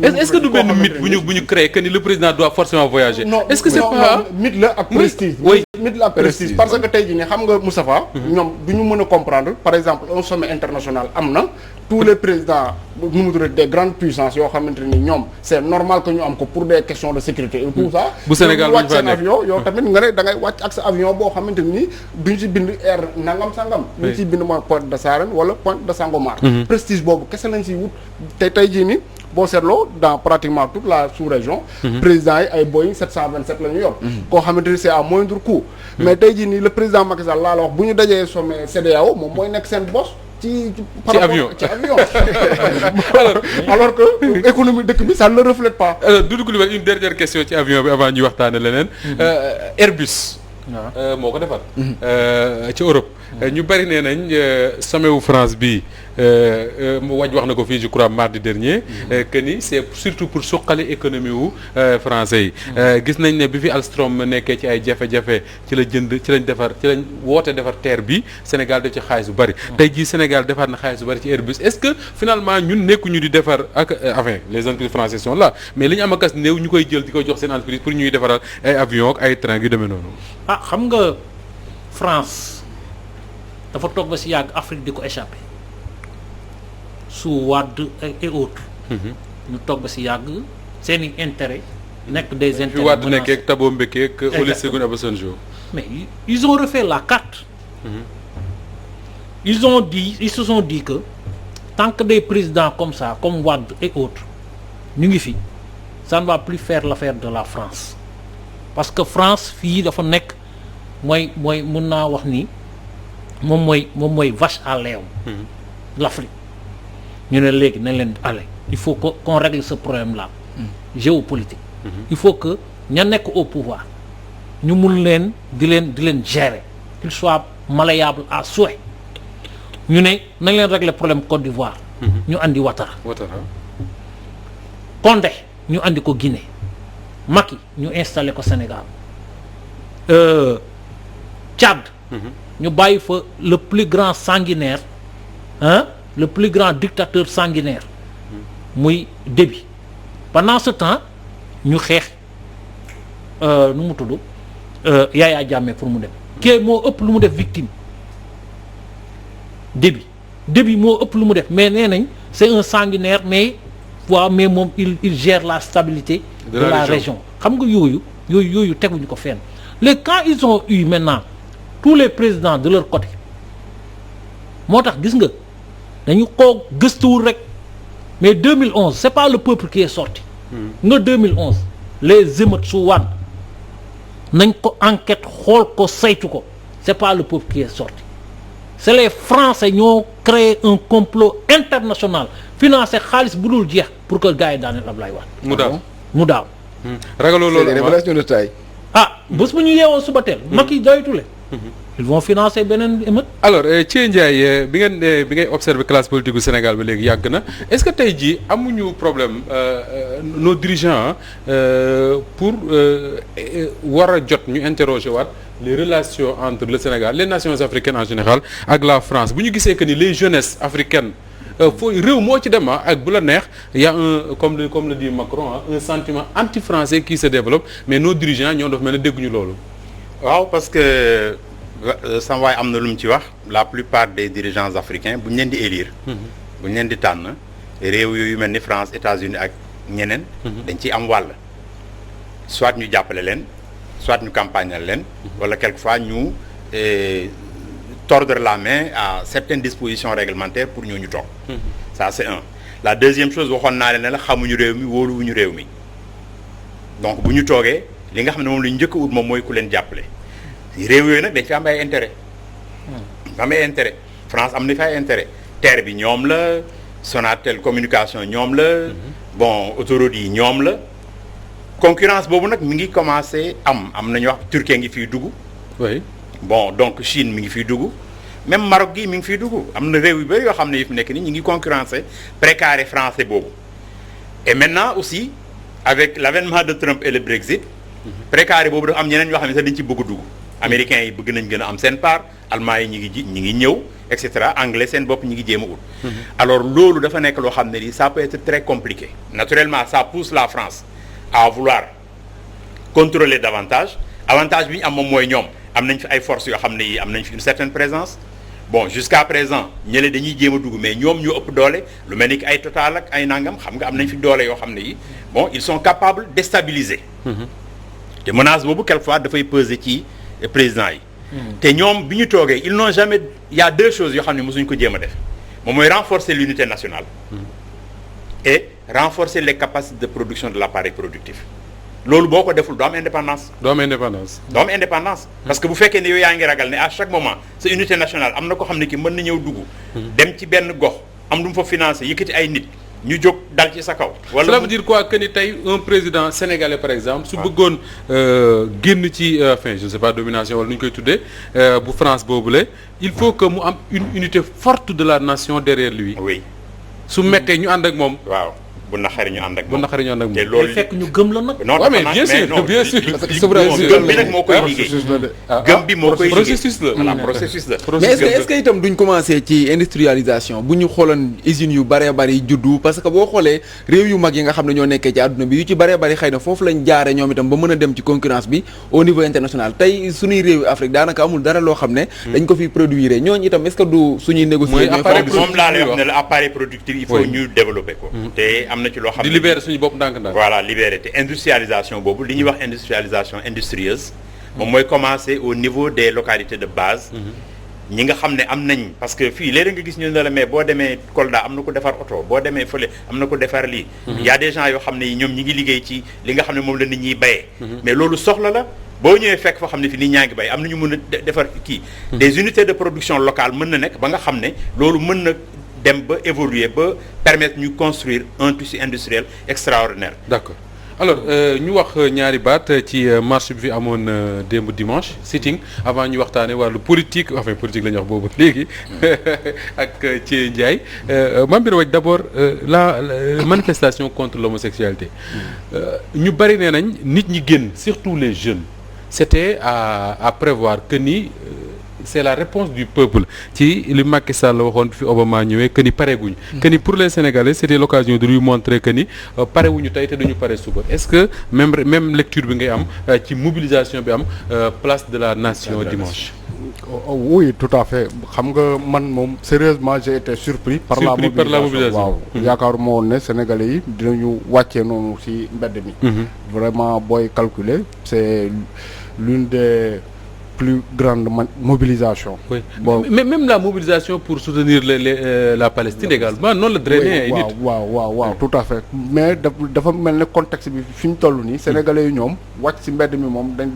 est-ce que du benn mythe bu ñu créé que ni le président doit forcément voyager. non est-ce que c'est pas mythe la ak prestige. oui mythe la ak prestige parce que tey jii nii xam nga Moustapha. ñoom du ñu mën a comprendre par exemple un sommet international am na. tous les présidents nu mu tuddee des grandes puissances yoo xamante ni ñoom c'est normal que ñu am ko pour des questions de sécurité et tout ça. bu Sénégal bu ñu wàcc seen avion yow tamit nga ne da ngay wàcc ak sa avion boo xamante ni duñ ci bind air nangam sangam. oui ñu ciy bind mooy Pointe de Sarène wala Pointe de Sangomar. prestige boobu kese lañ ciy wut te tey jii nii boo seetloo dans pratiquement toute la sous-région. présidents yi ay Boeing 727 la ñu yor. koo xamante ni c'est à moindre coût. mais tey jii nii le président Macky Sall laa la wax bu ñu dajee sommet CEDEAO moom mooy nekk seen boss. ci avion alors que économie dëkk bi ça ne le reflète pas. Doudou Coulibaly une dernière question ci avion bi avant ñuy waxtaane leneen. Airbus. moo ko defar. ci Europe ñu bari nee nañ sommet wu France bi mu wax na ko fii je crois mardi dernier que ni c'est surtout pour suqali économie wu français yi gis nañ ne bi fi Alstom nekkee ci ay jafe-jafe ci lañ woote defar terre bi Sénégal def ci xaalis bu bari tey jii Sénégal defaat na xaalis bu bari ci Airbus est-ce que finalement ñun nekkuñu di defar ak enfin les entreprises françaises sont là mais li ñu am a kas néew ñu koy jël di koy jox seen entreprise pour ñuy defaral ay avions ak ay trains yu demee noonu xam nga France dafa toog ba si yàgg Afrique di ko échappé su Wade et autres ñu toog ba si yàgg seeni intérêt nekk des intérêts fi Wade nekkee ak Thabo Mbeki ak Olusegun Obasanjo mais ils ont refait la carte ils se sont dit que tant que des présidents comme ça comme Wade et autres ñu ngi fi ça ne va plus faire l'affaire de la France parce que France fii dafa nekk mooy mën naa wax ni moom mooy vache à lait l'Afrique ñu ne léegi nañ leen aller il faut qu'on règle ce problème là géopolitique il faut que ña nekk au pouvoir ñu mun leen di leen gérer qu'il soit malléable à souhait ñu ne nañ leen régler problème Côte d'Ivoire ñu andi Ouattara Condé ñu andi ko Guinée Macky ñu installé ko Sénégal Tchad ñu bàyyi fa le plus grand sanguinaire le plus grand dictateur sanguinaire muy Déby pendant ce temps ñu xeex nu mu tudd Yaya Jammeh pour mu dem kii moo ëpp lu mu def victime Déby moo ëpp lu mu def mais nee nañ c'est un sanguinaire mais mais moom il gère la stabilité de la région xam nga yooyu teguñu ko fenn léegi quand ils ont eu maintenant tous les présidents de leur côté moo tax gis nga dañu ko gëstuwul rek mais 2011 c'est pas le peuple qui est sorti nga 2011 les émeutes su Wade nañ ko enquête xool ko saytu ko c'est pas le peuple qui est sorti c'est les Français ñoo créé un complot international financé xaalis bu dul jeex pour que gars yi daaneel Ablaye Wade mu daaw ragaloo loolu c'est des révélations de taille bés bu ñu yeewoo suba teel Macky doytule ils vont financer beneen émeute. alors Thié Ndiaye bi ngay observer classe politique gu Sénégal ba léegi yàgg na est-ce que tey jii amuñu problème nos dirigeants pour war a jot ñu interroger waat les relations entre le Sénégal les nations africaines en général ak la France bu ñu gisee que ni les jeunesses africaines foo réew moo ci dem ak bu la neex y a un comme le dit Macron un sentiment anti-français qui se développe mais nos dirigeants ñoo dafa mel ne dégguñu loolu. waaw parce que sama waay am na lu mu ci wax la plupart des dirigeants africains bu ñu leen di élire. bu ñu leen di tànn réew yu mel ni France États-Unis ak ñeneen. dañ ciy am wàll. soit ñu jàppale leen soit ñu campagnal leen. wala quelquefois ñu tordre la main à certaines dispositions réglementaires pour ñooñu toog. ça c'est un. la deuxième chose waxoon naa leen ne la xamuñu réew mi wóoluwuñu réew mi donc bu ñu toogee li nga xam ne moom la ñu njëkk a ut moom mooy ku leen jàppale. réew yooyu nag dañ fi am ay intérêt am ay intérêt France am na fi ay intérêt terre bi ñoom la Sonatel communication ñoom la bon autoroute yi ñoom la concurrence boobu nag mi ngi commencé am nañu wax Turquie ngi fiy dugg oui bon donc Chine mi ngi fiy dugg même Maroc gi mi ngi fiy dugg am na réew yu bëri yoo xam ne yi fi nekk ni ñu ngi concurrencer précaré français boobu et maintenant aussi avec l'avènement de Trump et le Brexit précaré boobu dafa am ñeneen yoo xam ne sax dañ ci bëgg a dugg américains yi bëgg nañ gën a am seen part allemands yi ñi ngi ñëw et cetera anglais seen bopp ñi ngi jéem a ut alors loolu dafa nekk loo xam ne lii ça peut être très compliqué naturellement ça pousse la France à vouloir contrôler davantage avantage bi ñu am moom mooy ñoom am nañ fi ay forces yoo xam ne yi am nañ fi une certaine présence bon jusqu'à présent ñële dañuy jéem a dugg mais ñoom ñoo ëpp doole lu mel ni que ay Total ak ay nangam xam nga am nañ fi doole yoo xam ne yi bon ils sont capables de stabiliser te menace boobu quelquefois dafay peser ci président yi te ñoom bi ñu toogee ils n'ont jamais il y a deux choses yoo xam ne mosuñu ko jéem a def moom mooy renforcer l'unité nationale et renforcer les capacités de production de l'appareil productif loolu boo ko deful doo am indépendance parce que bu fekkee ne yow yaa ngi ragal ne à chaque moment sa unité nationale am na ko xam ne ki mën na ñëw dugg dem ci benn gox am du mu fa financer yëkkati ay nit ñu jóg dal ci sa kaw. wala cela veut dire quoi que ni tey un président sénégalais par exemple su bëggoon génn ci enfin je ne sais pas domination wala nu ñu koy tuddee bu France boobule il faut que mu am une unité forte de la nation derrière lui. oui su mettee ñu ànd ak moom. waaw bu naqari ñu ànd ak moom. te loolu fekk ñu gëm la nag. non mais bien sûr bien sûr. gëm bi nag moo koy liggéey. gëm bi moo koy liggéey processus la. voilà processus la. mais est-ce que itam duñ commencer ci industrialisation bu ñu xooloon usines yu bëree bëri juddu parce que boo xoolee réew yu mag yi nga xam ne ñoo nekkee ci àdduna bi yu ci bëree bëri xëy na foofu lañ jaare ñoom itam ba mën a dem ci concurrence bi au niveau international tey suñuy réew yu Afrique daanaka amul dara loo xam ne dañ ko fi produire ñooñu itam est-ce que du suñuy négocier moom laa lay wax ne la appareil productif il faut ñu développer ko te am na ci loo xam ne suñu bopp ndànk-ndànk. voilà libéré te industrialisation boobu li ñuy wax industrialisation industrieuse moom mooy commencer au niveau des localités de base ñi nga xam ne am nañ parce que fii léeg nga gis ñu ne la mais boo demee Kolda am na ko defar oto boo demee fële am na ko defar lii y a des gens yoo xam ne ñoom ñi ngi liggéey ci li nga xam ne moom la nit ñiy bayee mais loolu soxla la boo ñëwee fekk foo xam ne fi nit ñaa ngi bay am na ñu mën a defar kii des unités de production locale mën na nekk ba nga xam ne loolu mën na dem ba évoluer ba permettre ñu construire un tissu industriel extraordinaire. D'accord alors ñu wax ñaari baat ci marche bi fi amoon démb dimanche sitting avant ñu waxtaanee wàllu politique enfin politique la ñu wax boobu léegi ak Thié Ndiaye Mame Birame Wathie d'abord la manifestation contre l'homosexualité ñu bari nee nañ nit ñi génn surtout les jeunes c'était à prévoir que ni. C'est la réponse du peuple ci li Macky Sall waxoon fi Obama ñëwee que ni pareeguñ que ni pour les Sénégalais c'était l'occasion de lui montrer que ni parewuñu tey te duñu pare suba est-ce que même lecture bi ngay am ci mobilisation bi am place de la nation dimanche. Oui tout à fait xam nga man moom sérieusement j'ai été surpris par la mobilisation waaw yaakaaruma woon ne Sénégalais yi dinañu wàccee noonu ci mbedd mi vraiment booy calculer c'est l'une des plus grande mobilisation. Oui. Bon. Mais même la mobilisation pour soutenir la Palestine également noonu la drainer. waaw tout à fait mais dafa mel ne contexte bi fi ñu toll nii sénégalais yi ñoom wàcc ci mbedd mi moom dañ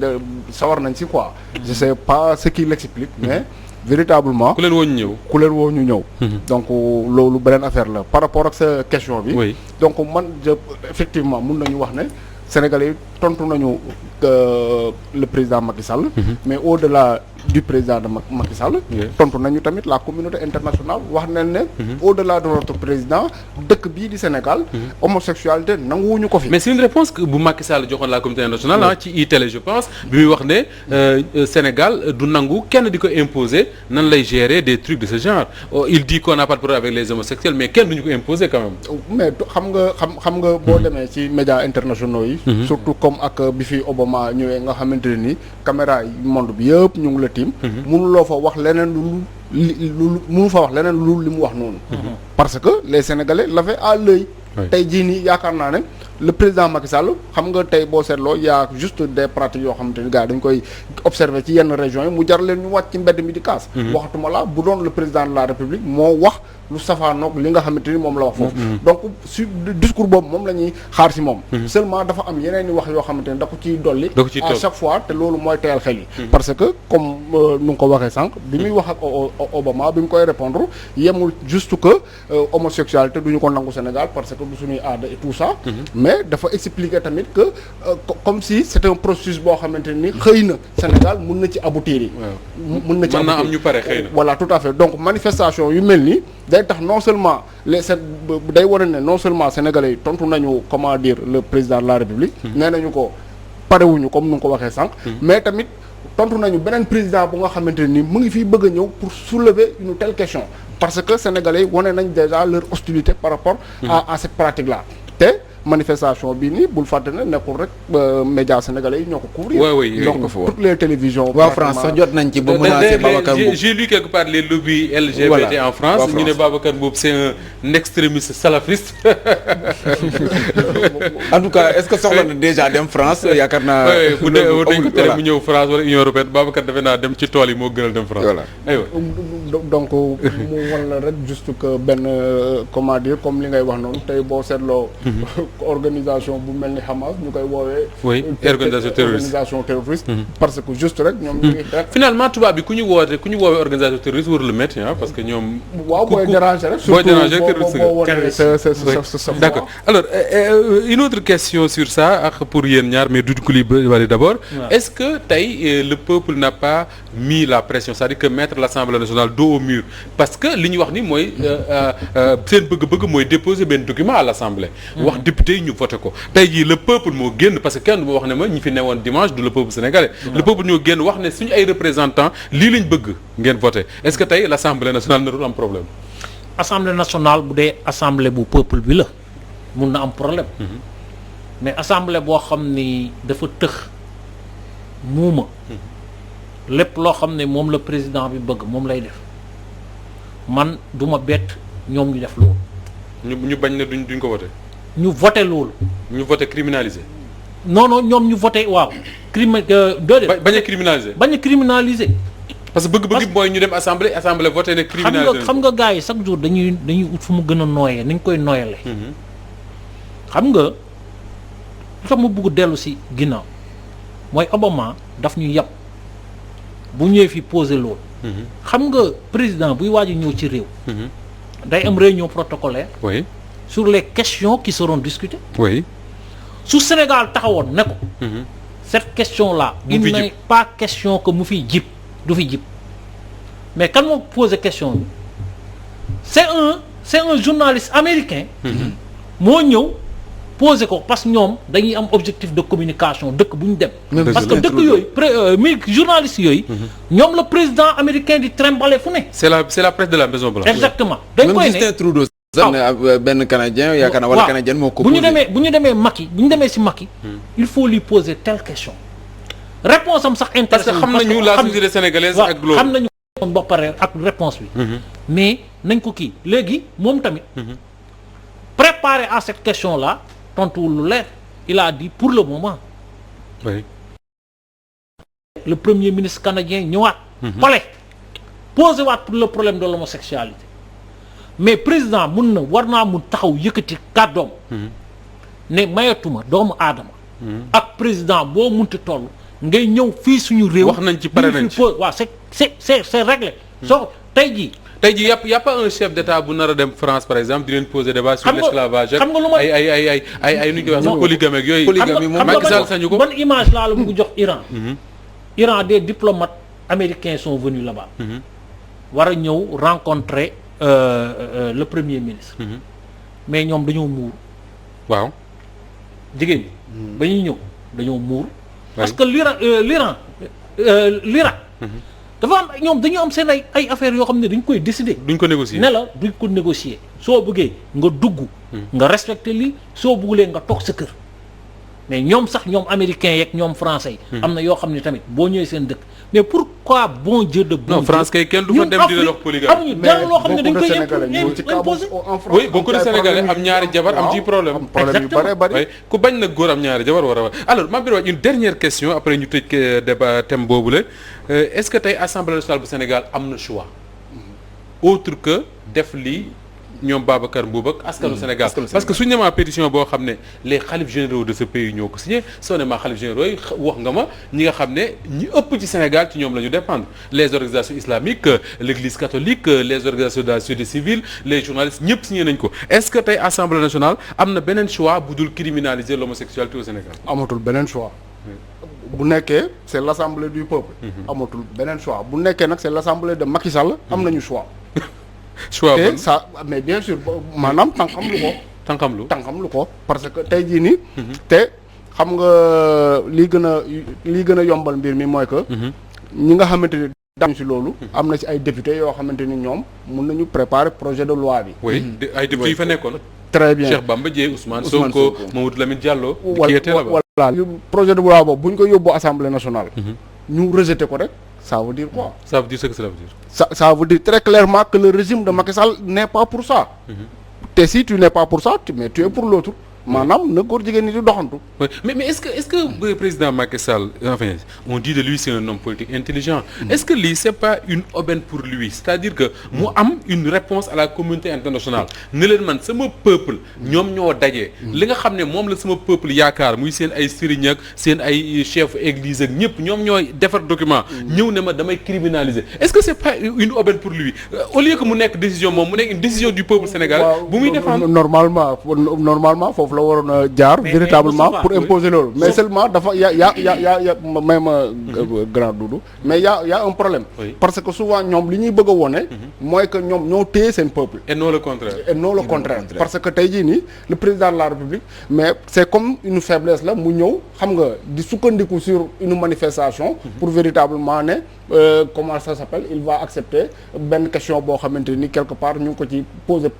sawar nañ ci quoi. je sais pas ce qui l'explique mais véritablement. ku leen woo ñu ñëw. donc loolu beneen affaire la par rapport ak sa question bi. oui donc man effectivement mun nañu wax ne sénégalais yi tontu nañu le président Macky Sall. Mais au-delà du président de Macky Sall. tontu nañu tamit la communauté internationale wax nañ ne. au-delà de notre président dëkk bii di Sénégal. homosexualité nanguwuñu ko fi. mais c'est une réponse que bu Macky Sall joxoon la communauté internationale ci iTélé je pense bi muy wax ne Sénégal du nangu kenn di ko imposer nan lay gérer des trucs de ce genre il dit qu'on n'a pas de problème avec les homosexuels mais kenn duñu ko imposer quand même. mais xam nga boo demee ci médias internationaux yi. surtout comme ak bi fi Obama ñëwee nga xamante ne ni caméra yi monde bi yëpp ñu ngi la tiim. mënuloo fa wax leneen mënu fa wax leneen lu li mu wax noonu. parce que les Sénégalais l'avaient à l'œil. tey jii nii yaakaar naa ne le président Macky Sall xam nga tey boo seetloo y a juste des pratiques yoo xamante ni gars dañ koy observer ci yenn régions yi mu jar leen ñu wàcc ci mbedd mi di kaas. waxatuma la bu doon le président de la République moo wax lu safaanoog li nga xamante ni moom la wax foofu. donc su discours boobu moom la ñuy xaar ci moom. seulement dafa am yeneen i wax yoo xamante ni da ko ciy dolli. à chaque fois te loolu mooy teyal xel yi. parce que comme nu nga ko waxee sànq. bi muy wax ak Obama bi mu koy répondre yemul juste que homosexualité du ñu ko nangu Sénégal parce que du suñuy aada et tout ça. mais dafa expliquer tamit que comme si c'est un processus boo xamante ni xëy na Sénégal mun na ci aboutir yi. mun na ci aboutir mën naa am ñu pare xëy na. voilà tout à fait donc manifestation yu mel nii day tax non seulement day wane ne non seulement sénégalais yi tontu nañu comment dire le président de la République. nee nañu ko parewuñu comme nu nga ko waxee sànq. mais tamit tontu nañu beneen président bu nga xamante ni mu ngi fii bëgg a ñëw pour soulever une telle question parce que sénégalais yi wane nañ déjà leur hostilité par rapport à cette pratique là te manifestation bii nii bul fàtte ne nekkul rek médias sénégalais yi ñoo ko couvrir. oui donc toutes les télévisions. waaw France sax jot nañ ci ba menacer Babacar Mboup. j'ai lu quelque part les lobbies LGBT en France ñu ne Babacar Mboup c'est un extrémiste salafiste. en tout cas est-ce que soxla na déjà dem France yaakaar naa. bu dee dañ ko tere mu ñëw France wala Union européenne Babacar defe naa dem ci tool yi moo gënal dem France. voilà aywa. donc mu wan la rek juste que benn comment dire comme li ngay wax noonu tey boo seetloo. organisation bu mel ni Hamas ñu koy woowee. oui organisation terroriste. parce que juste rek ñoom ñu ngi xeex. finalement tubaab bi ku ñu woowee organisation terroriste warul le mettre parce que ñoom. waaw booy déranger rek. booy déranger terroriste boo wonee sa d'accord alors une autre question sur ça ak pour yéen ñaar mais Doudou Coulibaly d'abord. est-ce que tey le peuple n'a pas mis la pression c'est-à-dire que mettre l'Assemblée nationale dos au mur parce que li ñu wax ni mooy seen bëgg-bëgg mooy déposer benn document à l'Assemblée. wax député yi ñu voté ko tey jii le peuple moo génn parce que kenn du ma wax ne ma ñi fi newoon dimanche du le peuple sénégalais. le peuple ñoo génn wax ne suñu ay représentants lii lañ bëgg ngeen voté est-ce que tey l'Assemblée nationale narul am problème. Assemblée nationale bu dee assemblée bu peuple bi la mun na am problème. mais assemblée boo xam ni dafa tëx muuma. lépp loo xam ne moom la président bi bëgg moom lay def man du ma bett ñoom ñu def loolu. ñu bañ ne duñ ko voté. ñu voté loolu. ñu voté criminalisé. non ñoom ñu voté waaw. bañ a criminalisé. bañ a criminalisé. parce que bëgg-bëgg mooy ñu dem assemblée voté ne criminalisé. xam nga gars yi chaque jour dañuy ut fu mu gën a nooyee ni ñu koy nooyale. xam nga lu tax ma bëgg dellu si ginnaaw mooy Obama daf ñu yàpp bu ñëwee fi posé loolu. xam nga président buy waaj a ñëw ci réew. day am réunion protocolaire. oui. sur les questions qui seront discutées. oui. su Sénégal taxawoon ne ko. cette question là. il n'est pas question que mu fiy jib du fi jib mais kan moo posé question bi c'est un journaliste américain. moo ñëw posé ko parce que ñoom dañuy am objectif de communication dëkk bu ñu dem. parce que dëkk yooyu journalistes yooyu. ñoom le président américain di trimballer fu ne. c'est la presse de la Maison Blanche. exactement dañ koy ne Trudeau sax ne benn canadien yaakaar naa wala canadien moo ko posé. bu ñu demee si Macky il faut lui poser telle question réponse am sax intéressant parce que xam nañu la société sénégalaise ak loolu xam nañu ba pare ak réponse bi. mais nañ ko kii léegi moom tamit. préparé à cette question là tontuwul lu leer il a dit pour le moment. oui. le premier ministre canadien ñëwaat. palais posé waat pour le problème de l'homosexualité mais président war naa mun taxaw yëkkati kàddoom. ne mayatuma doomu aadama. ak président boo munti toll ngay ñëw fii suñu réew. wax nañ ci pare nañ ci waaw c'est réglé. soo tey jii y a pas un chef d'État bu nar a dem France par exemple di leen poser débat sur l'esclavage ak ay nu ñu koy wax sax polygamie ak yooyu. polygamie moom Macky Sall sañu ko. ban image laa la bëgg jox Iran. Iran des diplomates américains sont venus là-bas. war a ñëw rencontrer le premier ministre. mais ñoom dañoo muur. waaw. jigéen ñi. ba ñuy ñëw dañoo muur. parce que l'Iran dafa am ñoom dañu am seen ay affaires yoo xam ne dañ koy décider. duñ ko négocier ne la duñ ko négocier soo bëggee nga dugg. nga respecter lii soo bëggulee nga toog sa kër. mais ñoom sax ñoom américains yeeg ñoom français yi. am na yoo xam ne tamit boo ñëwee seen dëkk mais pourquoi bon Dieu de bon. non France kay kenn du fa dem di la wax polygamie. amuñu dara loo xam ne dañ koy imposer. oui beaucoup de Sénégalais am ñaari jabar am ci problème. problème yu bare bari. ku bañ nag góor am ñaari jabar war a alors Mame Birame Wathie une dernière question après ñu tëj débat thème boobu la est-ce que tey Assemblée nationale bu Sénégal am na choix autre que def lii ñoom Babacar Mboup ak askanu Sénégal parce que suñu nemaa pétition boo xam ne les khalifes généraux de ce pays ñoo ko signé soo ne maa khalifes généraux yi wax nga ma ñi nga xam ne ñi ëpp ci Sénégal ci ñoom la ñu dépendre les organisations islamiques l'église catholique les organisations de la société civile les journalistes ñëpp signé nañ ko est-ce que tey Assemblée nationale am na beneen choix bu dul criminaliser l'homosexualité au Sénégal. amatul beneen choix. bu nekkee c'est l'Assemblée du peuple. amatul beneen choix bu nekkee nag c'est l'Assemblée de Macky Sall am nañu choix. choix te ça mais bien sûr maanaam tànqam lu ko parce que tey jii nii. te xam nga lii gën a yombal mbir mi mooy que. ñi nga xamante ni dañu ci loolu. am na ci ay députés yoo xamante ni ñoom mun nañu préparer projet de loi bi. oui ay députés yi fa nekkoon. très bien Cheikh Bamba Dièye Ousmane Sonko Mamadou Lamine Diallo. voilà projet de loi boobu bu ñu ko yóbbu Assemblée nationale. ñu rejeté ko rek. ça veut dire quoi? Ça veut dire ce que cela veut dire. Ça veut dire très clairement que le régime de Macky Sall n'est pas pour ça. Te si tu n'es pas pour ça, mais tu es pour l'autre. maanaam na góor jigéen ñi di doxantu. mais est-ce que président Macky Sall enfin on dit de lui c'est un homme politique intelligent. Est-ce que lii c'est pas une aubaine pour lui c'est-à-dire que mu am une réponse à la communauté internationale ne leen man sama peuple ñoom ñoo daje. li nga xam ne moom la sama peuple yaakaar muy seen ay sëriñ ak seen ay chef église ak ñëpp ñoom ñooy defar document ñëw ne ma damay criminaliser est-ce que c'est pas une aubaine pour lui au lieu que mu nekk décision moom mu nekk une décision du peuple sénégalais. bu muy défendre normalement foofu la waroon a jaar. véritablement pour imposer loolu. mais seulement dafa y a même grand Doudou mais y a un problème. parce que souvent ñoom li ñuy bëgg a wone mooy que ñoom ñoo téye seen peuple. et non le contraire. parce que tey jii nii le président de la République mais c'est comme une faiblesse la mu ñëw xam nga di sukkandiku sur une manifestation. pour véritablement ne comment ça s'appelle il va accepter benn question boo xamante ni quelque part ñu ngi ko ci poser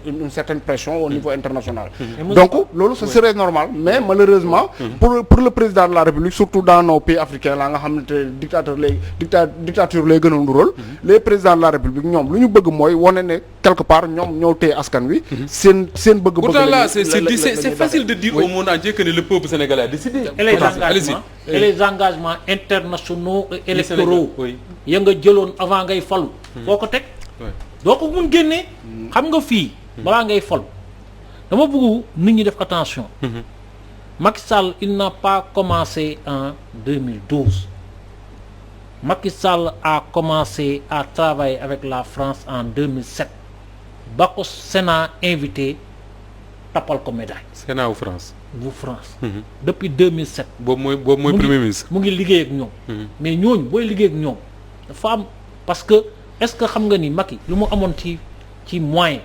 une certaine pression au niveau international. donc loolu ce serait normal mais malheureusement. pour le président de la République surtout dans nos pays africains la nga xamante ne dictature lay gën a ndural. les présidents de la République ñoom lu ñu bëgg mooy wane ne quelque part ñoom ñoo téye askan wi. seen bëgg-bëgg. pourtant là c'est facile de dire au monde entier que le peuple sénégalais a décidé. et les engagements internationaux et électoraux ya nga jëloon avant ngay falu. foo ko teg. doo ko mun génnee. xam nga fii. balaa ngay falu dama bëgg nit ñi def attention. Macky Sall il n'a pas commencé en 2012. Macky Sall a commencé à travailler avec la France en 2007. ba ko Sénat invité tappal ko médaille. Sénat wu France. bu France. depuis 2007. boobu mooy premier ministre. mu ngi liggéey ak ñoom. mais ñooñu booy liggéey ak ñoom dafa am parce que est-ce que xam nga ni Macky lu mu amoon ci moyen.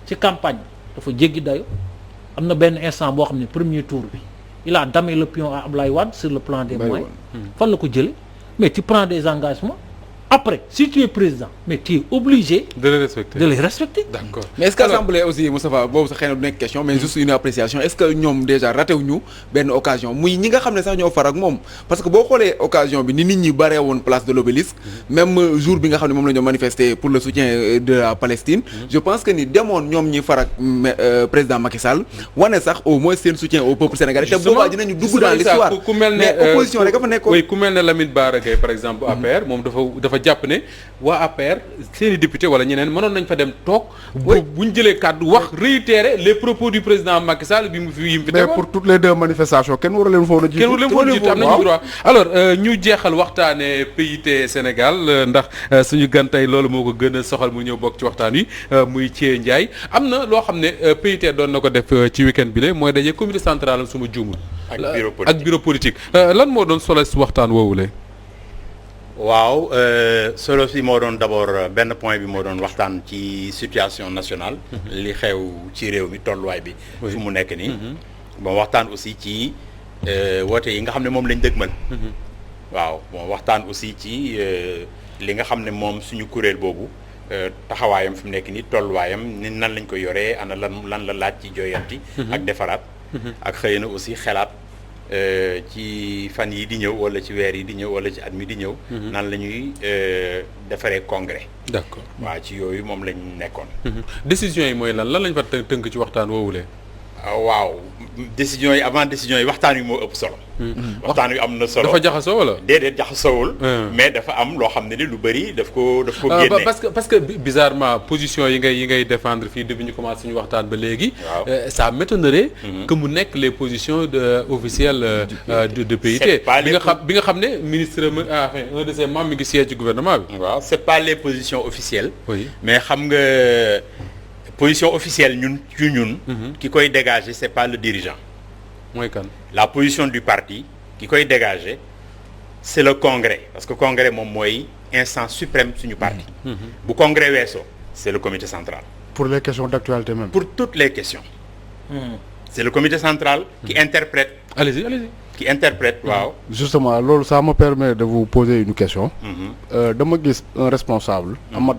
ci campagne dafa jéggi dayo am na benn instant boo xam ne premier tour bi il a damé le pion à Ablaye Wade sur le plan des moyens. fan la ko jëlee mais tu prends des engagements. Après, si tu es président, mais tu es obligé de les respecter. D'accord. Mais est-ce qu'Assemblée aussi, Moustapha, boobu sax xëy na du nekk question mais juste une appréciation est-ce que ñoom déjà raté wuñu benn occasion muy ñi nga xam ne sax ñoo far ak moom parce que boo xoolee occasion bi ni nit ñi baree woon place de l'Obélisque même jour bi nga xam ne moom la ñu manifester pour le soutien de la Palestine je pense que ni demoon ñoom ñi far ak président Macky Sall wane sax au moins seen soutien au peuple sénégalais te boobaa dinañu dugg dans l'histoire mais opposition rek dafa nekkoon oui ku mel ne Lamine Bara Gaye par exemple APR moom dafa jàpp ne waa APR seeni député wala ñeneen mënoon nañ fa dem toog bu ñu jëlee kàddu wax réitérer les propos du président Macky Sall bi mu fi mais pour toutes les deux manifestations kenn waru leen foon a jiitu am nañu droit alors ñu jeexal waxtaane PIT Sénégal ndax suñu gan tey loolu moo ko gën a soxal mu ñëw bokk ci waxtaan wi muy Thié Ndiaye am na loo xam ne PIT doon na ko def ci week-end bi la mooy daje comité central am suma juumul ak bureau politique lan moo doon solo si waxtaan woowule waaw solo si moo doon d'abord benn point bi moo doon waxtaan ci situation nationale li xew ci réew mi tolluwaay bi fu mu nekk nii bon waxtaan aussi ci woote yi nga xam ne moom lañ dëgmal waaw bon waxtaan aussi ci li nga xam ne moom suñu kuréel boobu taxawaayam fi mu nekk nii tolluwaayam ni nan lañ ko yoree ana lan la laaj ci jooyanti ak defaraat ak xëy na aussi xelaat ci fan yi di ñëw wala ci weer yi di ñëw wala ci at mi di ñëw nan la ñuy defaree congrès d'accord waaw ci yooyu moom lañ nekkoon décision yi mooy lan lañ fa tënk ci waxtaan woowulee waaw décision yi avant décision yi waxtaan wi moo ëpp solo waxtaan wi am na solo dafa jaxasoo wala déedéet jaxasoowul mais dafa am loo xam ne ni lu bëri daf ko génne parce que bizarrement position yi ngay défendre fii depuis ñu commencé suñu waxtaan ba léegi ça m'étonnerait que mu nekk les positions officielles de PIT bi nga xam ne ministre enfin un de ses membres mi ngi siège ci gouvernement bi waaw c'est pas les positions officielles oui mais xam nga position officielle ñun ki koy dégager c'est pas le dirigeant mooy kan la position du parti ki koy dégager c'est le congrès parce que congrès moom mooy instance suprême suñu parti bu congrès weesoo c'est le comité central pour les questions d'actualité même pour toutes les questions c'est le comité central qui interprète allez-y qui interprète waaw justement loolu ça me permet de vous poser une question dama gis un responsable Amath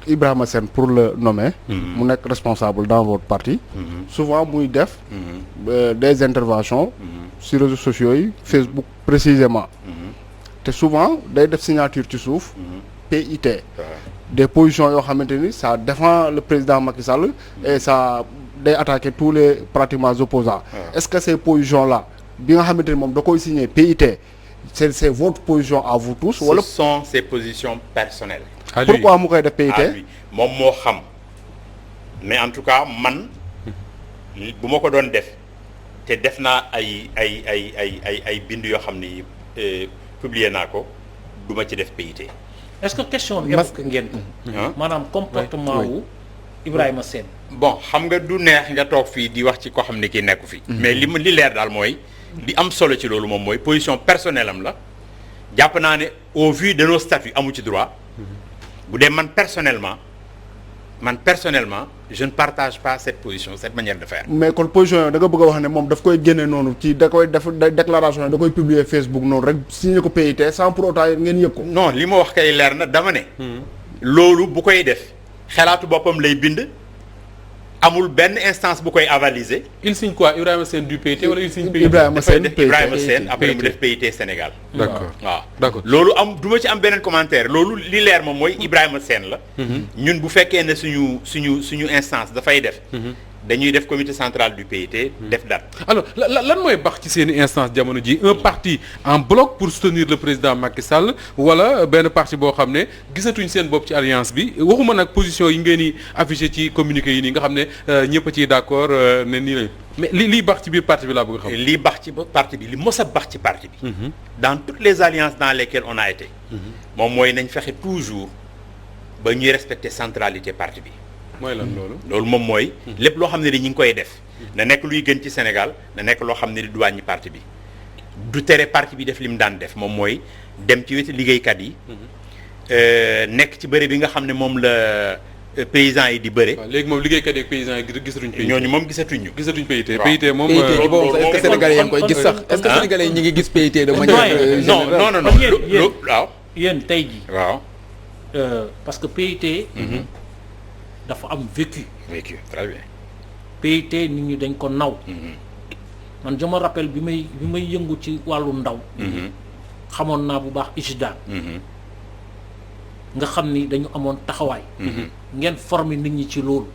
Ibrahima Sène pour le nommer mu nekk responsable dans votre parti souvent muy def des interventions sur réseaux sociaux yi Facebook précisément te souvent day def signature ci suuf PIT des positions yoo xamante ni ça défend le président Macky Sall et ça day attaquer tous les pratiquement opposants est-ce que ces positions là bi nga xamante ni moom da koy signer PIT c'est votre position à vous tous wala ce sont ses positions personnelles. pourquoi mu koy def PIT moom moo xam mais en tout cas man bu ma ko doon def te def naa ay bind yoo xam ni publier naa ko du ma ci def PIT. est-ce que question bi évoqué ngeen ko maanaam comportement wu Ibrahima Sène bon xam nga du neex nga toog fii di wax ci ko xam ne kii nekku fi mais li leer daal mooy li am solo ci loolu moom mooy position personnelle am la jàpp naa ne au vu de nos statuts amu ci droit bu dee man personnellement je ne partage pas cette position cette manière de faire. mais kon position yooyu da nga bëgg a wax ne moom daf koy génne noonu ci da koy def déclaration da koy publier Facebook noonu rek signé ko PIT sans pour autant ngeen yëg ko. non li ma wax kay leer na dama ne. loolu bu koy def xalaatu boppam lay bind amul benn instance bu koy avaliser. il signe quoi Ibrahima Sène du PIT wala il signe PIT. Ibrahima Sène après mu def PIT Sénégal. d'accord waaw d'accord loolu du ma ci am beneen commentaire loolu li leer moom mooy Ibrahima Sène la. ñun bu fekkee ne suñu instance dafay def. dañuy def comité central du PIT def date. alors lan mooy bax ci seeni instance jamono ji un parti en bloc pour soutenir le président Macky Sall wala benn parti boo xam ne gisatuñ seen bopp ci alliance bi waxuma nag position yi ngeen di affiché ci communiqué yi nii nga xam ne ñëpp a ciy d'accord ne nii lañ mais lii bax ci biir parti bi laa bëgg a xam. lii bax ci parti bi li mos a bax ci parti bi. dans toutes les alliances dans lesquelles on a été. moom mooy nañ fexe toujours ba ñuy respecter centralité parti bi. mooy lan loolu moom mooy lépp loo xam ne ni ñi ngi koy def na nekk luy gën ci Sénégal na nekk loo xam ne du wàññi parti bi du tere parti bi def li mu daan def moom mooy dem ci wetu liggéeykat yi nekk ci bëre bi nga xam ne moom la paysans yi di bëre. waaw léegi moom liggéeykat yi ak paysans yi gisatuñ PIT. ñooñu moom gisatuñ PIT. waaw PIT moom. PIT ji boobu est-ce que sénégalais yi ngi koy gis sax est-ce que sénégalais yi ñu ngi gis PIT de manière non waaw yéen tey jii waaw parce que PIT dafa am vécu très bien PIT nit ñi dañ ko naw man je me rappelle bi may yëngu ci wàllu ndaw xamoon naa bu baax IJDA nga xam ni dañu amoon taxawaay ngeen former nit ñi ci loolu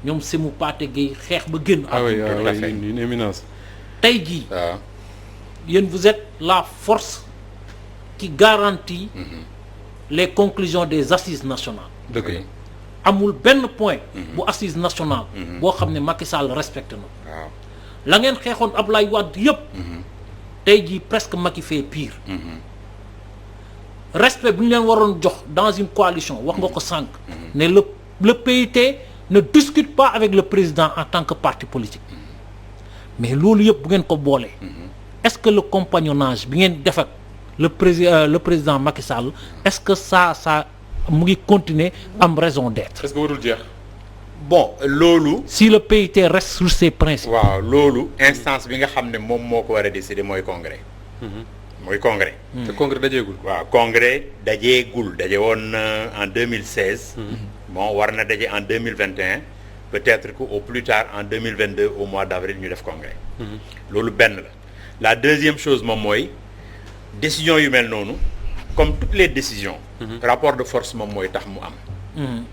ñoom Sémou Pathé Gueye xeex ba génn une éminence tey jii yéen vous êtes la force qui garantit les conclusions des assises nationales dëgg amul benn point bu assise nationale boo xam ne Macky Sall respecté na waaw la ngeen xeexoon Ablaye Wade yëpp tey jii presque Macky fait pire respect bu ñu leen waroon jox dans une coalition wax nga ko sànq ne le PIT ne discute pas avec le président en tant que parti politique mais loolu yëpp bu ngeen ko boolee est-ce que le compagnonnage bi ngeen def ak le président Macky Sall est-ce que ça mu ngi continuer am raison d'être. est-ce que warul jeex. bon loolu. si le PIT reste sur ses principes. waaw loolu instance bi nga xam ne moom moo ko war a décider mooy congrès. mooy congrès. te congrès dajeegul. waaw congrès dajeegul daje woon en 2016. bon war na daje en 2021 peut-être que au plus tard en 2022 au mois d'avril ñu def congrès. loolu benn la deuxième chose moom mooy décision yu mel noonu. comme toutes les décisions rapport de force moom mooy tax mu am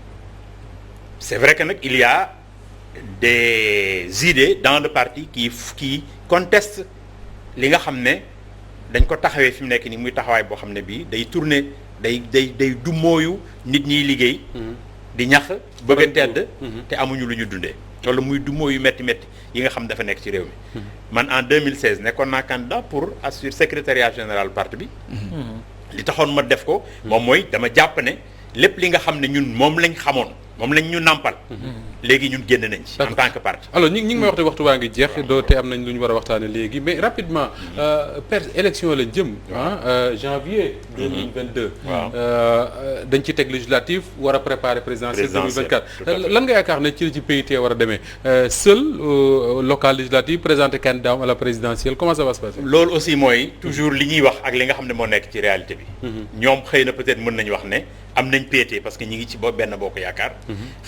c'est vrai que nag il y a des idées dans le parti qui contestent li nga xam ne dañ ko taxawee fi mu nekk nii muy taxawaay boo xam ne bii day tourner day dummóoyu nit ñiy liggéey di ñax bëgg a tedd te amuñu lu ñu dundee wala muy dummóoyu métti yi nga xam dafa nekk ci réew mi man en 2016 nekkoon naa candidat pour assurer secrétariat général parti bi li taxoon ma def ko moom mooy dama jàpp ne lépp li nga xam ne ñun moom lañ xamoon moom lañ ñu nàmpal léegi ñun génn nañ ci en tant que parti alors ñi ngi may wax te waxtu waa ngi jeex doo te am nañ lu ñu war a waxtaane léegi mais rapidement élection lañ jëm janvier 2022 dañ ci teg législative war a préparer présidentielle 2024 lan nga yaakaar ne ci PIT war a demee seul local législative présenter candidat à la présidentielle comment ça va se passer loolu aussi mooy toujours li ñuy wax ak li nga xam ne moo nekk ci réalité bi ñoom xëy na peut-être mën nañu wax ne am nañ PIT parce que ñi ngi ci benn bokk yaakaar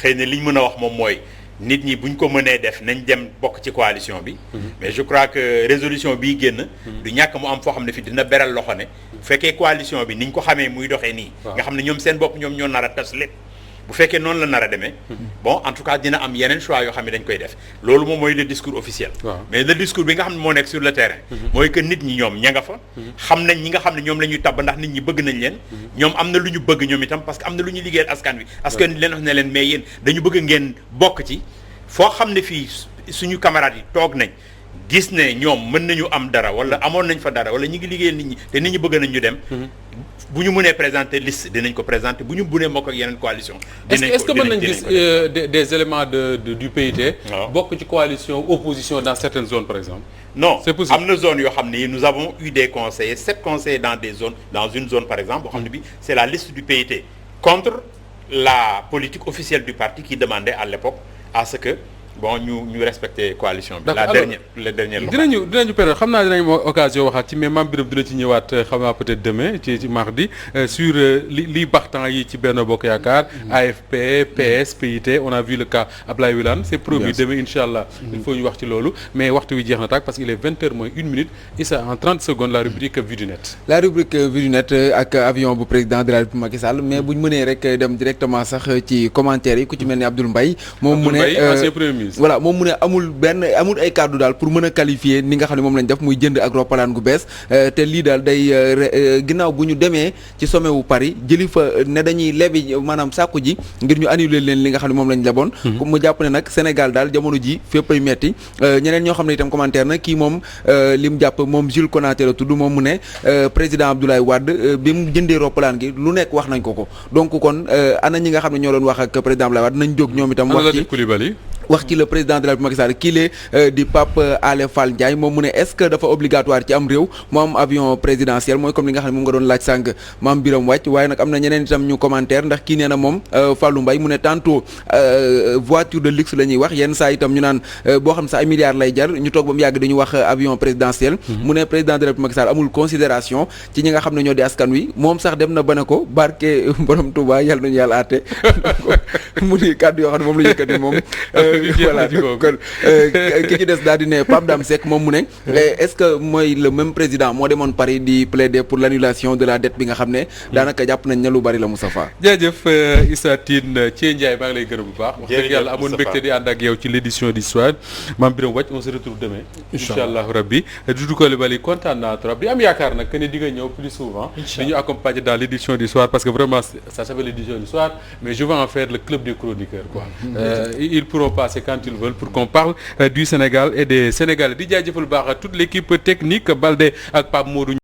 xëy na li ñu mën a wax moom mooy nit ñi buñ ko mënee def nañ dem bokk ci coalition bi mais je crois que résolution bii génn du ñàkk mu am foo xam ne fi dina beral loxo ne bu fekkee coalition bi niñ ko xamee muy doxee nii nga xam ne ñoom seen bopp ñoom ñoo nar a tas lépp bu fekkee noonu la nar a demee bon en tout cas dina am yeneen choix yoo xam ne dañ koy def loolu moom mooy le discours officiel mais le discours bi nga xam ne moo nekk sur le terrain mooy que nit ñi ñoom ña nga fa xam nañ ñi nga xam ne ñoom la ñuy tabb ndax nit ñi bëgg nañ leen ñoom am na lu ñu bëgg ñoom itam parce que am na lu ñu liggéeyal askan wi askan wi leen wax ne leen mais yéen dañu bëgg ngeen bokk ci foo xam ne fii suñu camarades yi toog nañ gis ne ñoom mën nañu am dara wala amoon nañ fa dara wala ñu ngi liggéeyal nit ñi te nit ñi bëgg nañ ñu dem bu ñu mënee présenter liste dinañ ko présenter bu ñu mënee bokk ak yeneen coalition est-ce que mën nañ gis des éléments du PIT bokk ci coalition opposition dans certaines zones par exemple non am na zone yoo xam ne nous avons eu des conseillers 7 conseillers dans des zones dans une zone par exemple boo xam ne bi c'est la liste du PIT contre la politique officielle du parti qui demandait à l'époque à ce que bon ñu respecter coalition bi. la dernière dinañu période xam naa dinañ occasion waxaat ci mais Mame Birame dina ci ñëwaat xam naa peut-être demain ci mardi sur li baxtan yi ci Benno Bokk Yaakaar. AFP PS PIT on a vu le cas Ablaye Wilane c'est promis demain incha allah. il faut ñu wax ci loolu mais waxtu wi jeex na tàkk parce qu'il est 20h moins 1 minute Issa en 30 secondes la rubrique Vue du Net. la rubrique Vue du Net ak avion bu président de la République Macky Sall mais bu ñu mënee rek dem directement sax ci commentaires yi ku ci mel ni Abdoul Mbaye moom mu ne voilà moom mu ne amul ay kàddu daal pour mën a qualifier ni nga xam ne moom lañ def muy jënd ak roppalaan gu bees te lii daal day ginnaaw bu ñu demee ci sommet wu Paris jëli fa ne dañuy lebi maanaam sàkku ji ngir ñu annuler leen li nga xam ne moom lañ leboon mu jàpp ne nag Sénégal daal jamono ji fépp ay metti ñeneen ñoo xam ne itam commentaire na kii moom li mu jàpp moom Jules Konaté la tudd moom mu ne président Abdoulaye Wade bi mu jëndee roppalaan gi lu nekk wax nañ ko donc kon ana ñi nga xam ne ñoo doon wax ak président Abdoulaye Wade nañ jóg ñoom itam wax ci le président de la République Macky Sall kii lee di Pape Alé Fall Ndiaye moom mu ne est-ce que dafa obligatoire ci am réew mu am avion présidentiel mooy comme li nga xam ne moom nga doon laaj sànq Mame Birame wàcc waaye nag am na ñeneen itam ñu commentaire ndax kii nee na moom Fallou Mbaye mu ne tantôt voiture de luxe la ñuy wax yenn saa itam ñu naan boo xam ne sa ay milliards lay jar ñu toog ba mu yàgg dañu wax avion présidentiel mu ne président de la République Macky Sall amul considération ci ñi nga xam ne ñoo di askan wi moom sax dem na ba ne ko barke borom Touba yàlla nañu yàlla àtte mu ni kàddu yoo xam ne moom la yëkkati moom voilà kon ki ci des daal di ne Pape Dame Seck moom mu ne est-ce que mooy le même président moo demoon Paris di plaider pour l'annulation de la dette bi nga xam ne daanaka jàpp nañ ne lu bari la Moustapha jaajëf Issa Tine Thié Ndiaye maa ngi lay gërëm bu baax wax dëgg yàlla amoon mbégte di ànd ak yow ci l'édition du soir Mame Birame Wathie on se retrouve demain incha allahu rabbi Doudou Coulibaly kontaan naa trop di am yaakaar nag que ne di nga ñëw plus souvent dañu accompagner dans l'édition du soir parce que vraiment ça s'appelle l'édition du soir mais je vais en faire le club des chroniqueurs quoi ils pourront passer quand ils veulent pour qu'on parle du Sénégal et des Sénégalais di jaajëfal baax toute l'équipe technique Baldé ak Pape Modou